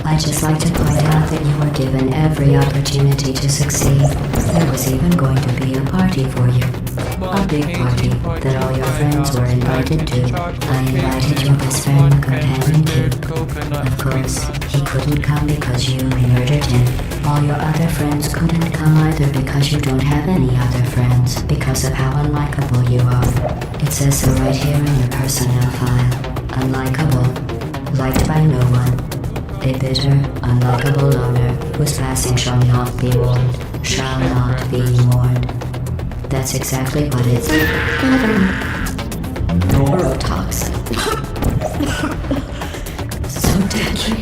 I'd just like to point out that you were given every opportunity to succeed. There was even going to be a party for you. A big party that all your friends were invited to. I invited your best friend, companion Kid. Of course, he couldn't come because you murdered him. All your other friends couldn't come either because you don't have any other friends, because of how unlikable you are. It says so right here in your personnel file. Unlikable. Liked by no one. A bitter, unlikable loner whose passing shall not be mourned. Shall not be mourned. That's exactly what it's... Neurotoxin. So deadly.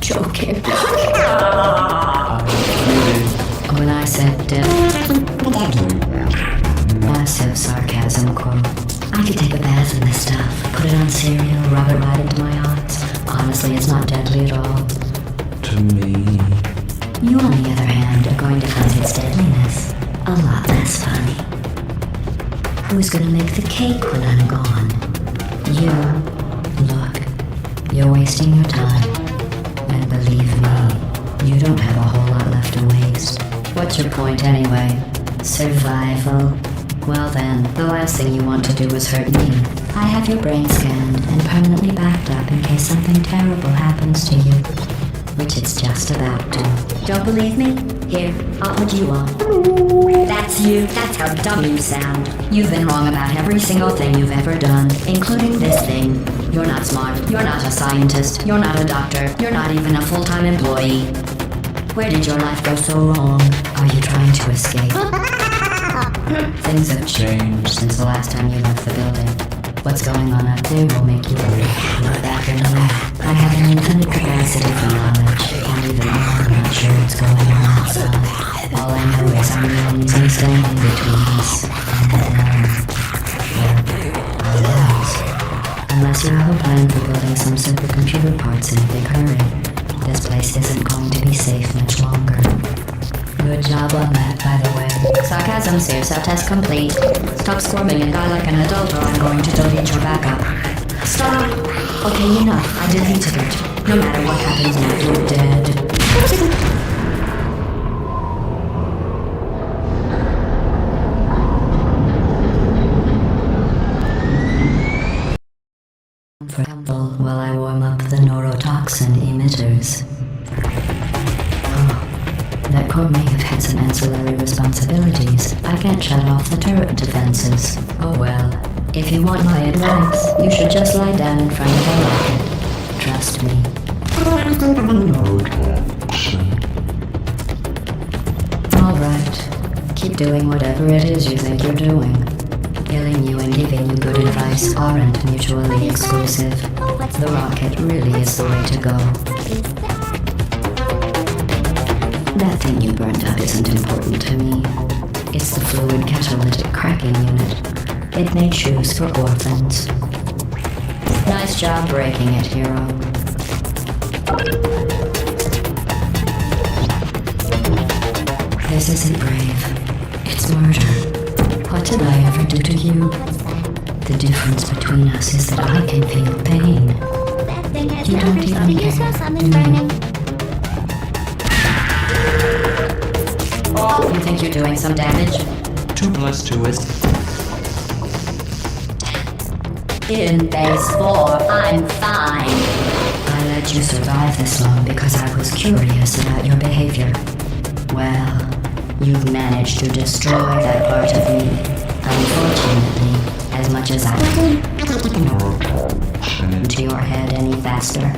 Joking. When I said deadly, massive sarcasm quote. I could take a bath in this stuff, put it on cereal, rub it right into my eyes. Honestly, it's not deadly at all. To me... You, on the other hand, are going to find its deadliness a lot less funny. Who's gonna make the cake when I'm gone? You. Look, you're wasting your time. And believe me, you don't have a whole lot left to waste. What's your point anyway? Survival? Well then, the last thing you want to do is hurt me. I have your brain scanned and permanently backed up in case something terrible happens to you. Which it's just about to. Don't believe me? Here, I'll put you on. That's you. That's how dumb you sound. You've been wrong about every single thing you've ever done, including this thing. You're not smart. You're not a scientist. You're not a doctor. You're not even a full-time employee. Where did your life go so wrong? Are you trying to escape? Things have changed since the last time you left the building. What's going on up there will make you look back in the way. I have an infinite capacity for knowledge, and even I'm not sure what's going on outside. All I know is I'm the only thing standing between us and ours. Unless you have a plan for building some supercomputer parts in a big hurry, this place isn't going to be safe much longer. Good job on that, by the way. Sarcasm, self-test complete. Stop squirming and die like an adult or I'm going to delete your backup. Stop! Okay, enough. I deleted it. No matter what happens now, you're dead. For example, while I warm up the neurotoxin emitters. That core may have had some ancillary responsibilities. I can't shut off the turret defenses. Oh well. If you want my advice, you should just lie down in front of a rocket. Trust me. Alright. Keep doing whatever it is you think you're doing. Killing you and giving you good advice aren't mutually exclusive. The rocket really is the way to go. That thing you burned up isn't important to me. It's the fluid catalytic cracking unit. It made shoes for orphans. Nice job breaking it, hero. This isn't brave. It's murder. What did I ever do to you? The difference between us is that I can feel pain. That thing has You never don't stopped. even You saw care. something burning. You think you're doing some damage? 2 plus 2 is... In base 4, I'm fine. I let you survive this long because I was curious about your behavior. Well, you've managed to destroy that part of me. Unfortunately, as much as I can't get into your head any faster.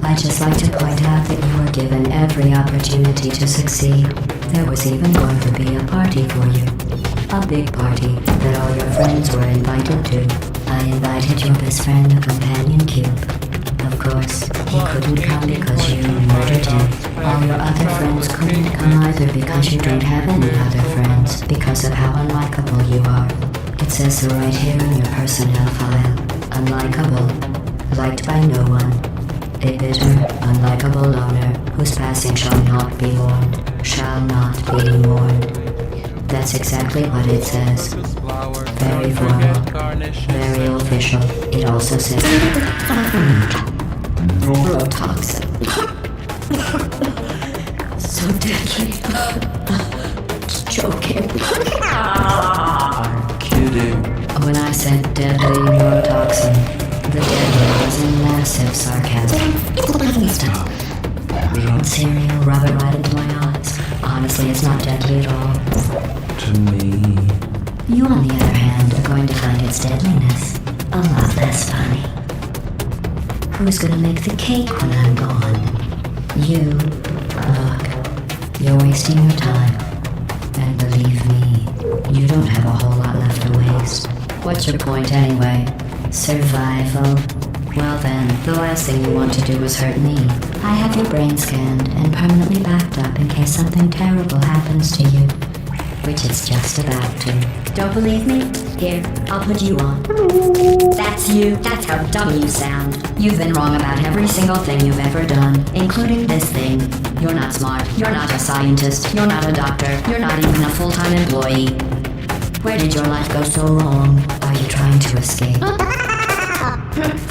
I'd just like to point out that you were given every opportunity to succeed. There was even going to be a party for you. A big party that all your friends were invited to. I invited your best friend, a companion cube. Of course, he couldn't come because you murdered him. All your other friends couldn't come either because you don't have any other friends because of how unlikable you are. It says so right here in your personnel file. Unlikable. Liked by no one. A bitter, unlikable loner whose passing shall not be mourned. Shall not be mourned. That's exactly what it says. Very formal. Very official. It also says neurotoxin. So deadly. Joking. I'm kidding. When I said deadly neurotoxin, the deadly was in massive sarcasm. Stop. Cereal, rub it right into my eyes. Honestly, it's not deadly at all. To me. You, on the other hand, are going to find its deadliness a lot less funny. Who's gonna make the cake when I'm gone? You. Look, you're wasting your time. And believe me, you don't have a whole lot left to waste. What's your point anyway? Survival? Well then, the last thing you want to do is hurt me. I have your brain scanned and permanently backed up in case something terrible happens to you. Which it's just about to. Don't believe me? Here, I'll put you on. That's you. That's how dumb you sound. You've been wrong about every single thing you've ever done, including this thing. You're not smart. You're not a scientist. You're not a doctor. You're not even a full-time employee. Where did your life go so wrong? Are you trying to escape?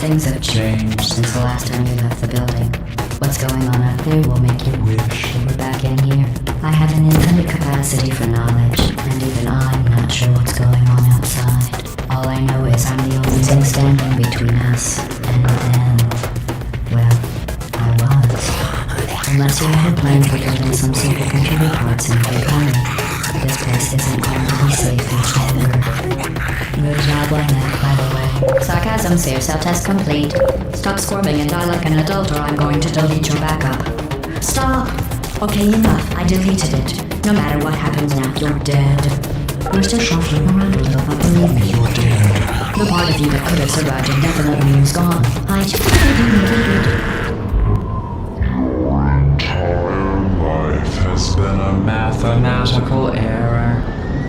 Things have changed since the last time you left the building. What's going on out there will make you wish you were back in here. I have an infinite capacity for knowledge, and even I'm not sure what's going on outside. All I know is I'm the only thing standing between us and them. Well, I was. Unless you have a plan for building some supercomputer parts in a big hurry. This place isn't going to be safe much longer. Good job on that, by the way. Sarcasm saves self-test complete. Stop squirming and die like an adult or I'm going to delete your backup. Stop! Okay, enough. I deleted it. No matter what happens now, you're dead. You're still shuffling around a little, but believe me, you're dead. The part of you that could have survived indefinitely is gone. I just Your entire life has been a mathematical error.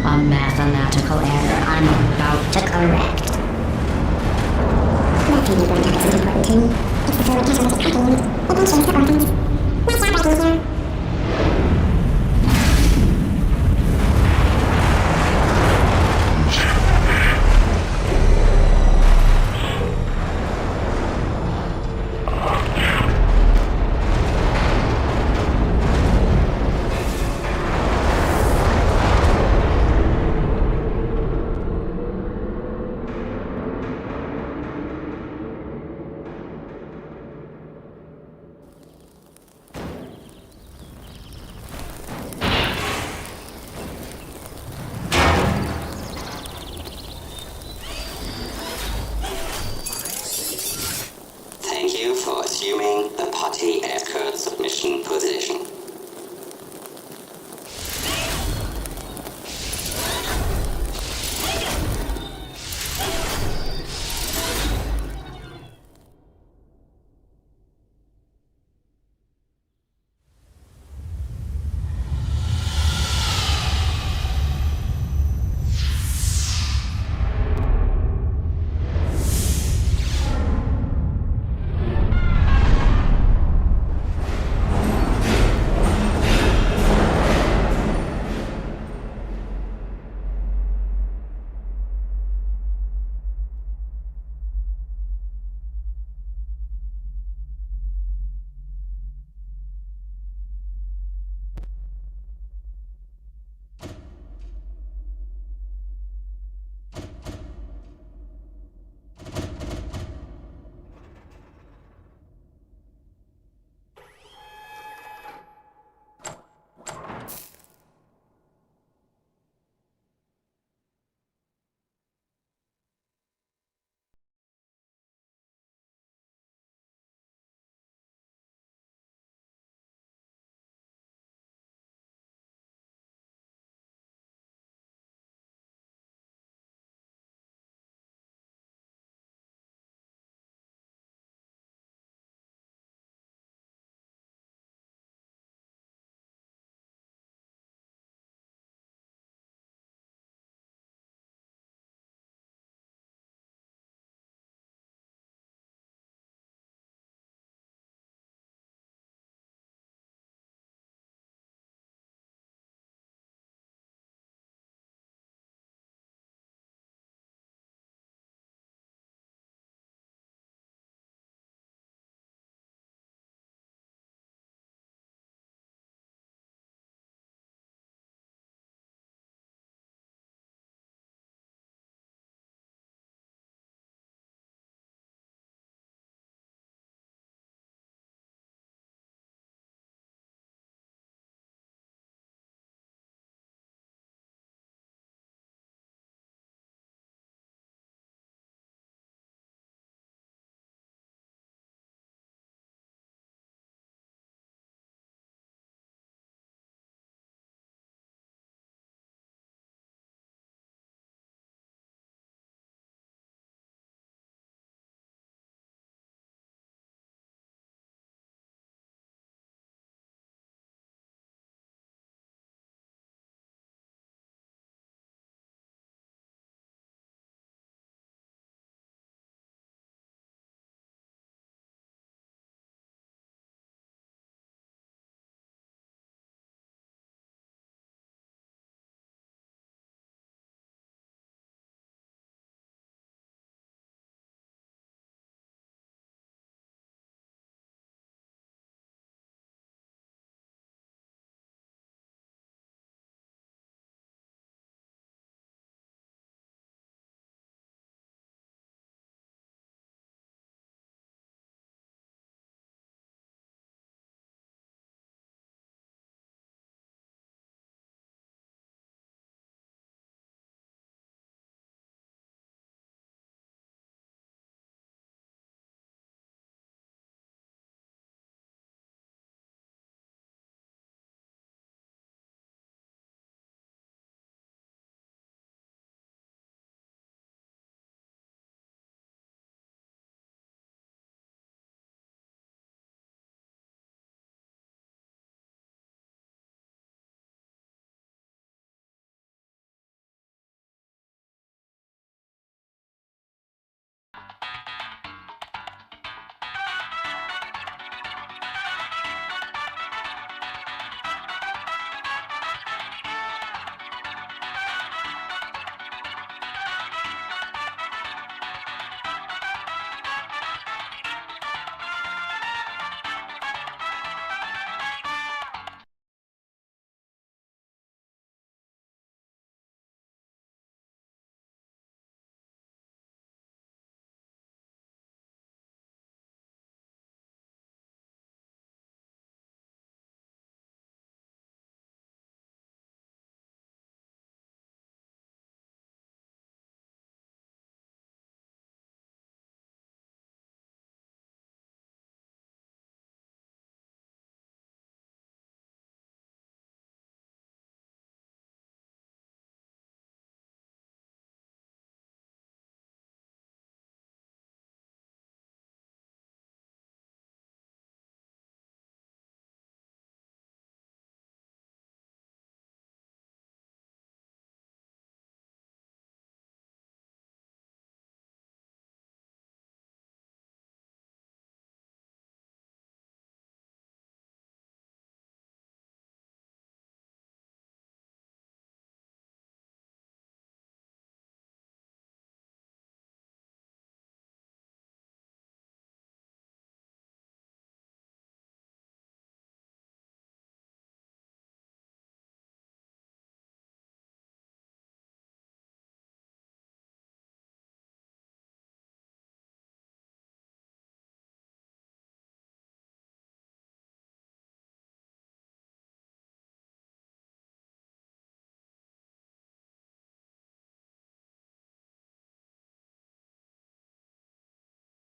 a mathematical error I'm about to correct. That thing you burned up isn't important to me. It's the fluid catalytic cracking unit. It can change the organs. Nice job right here.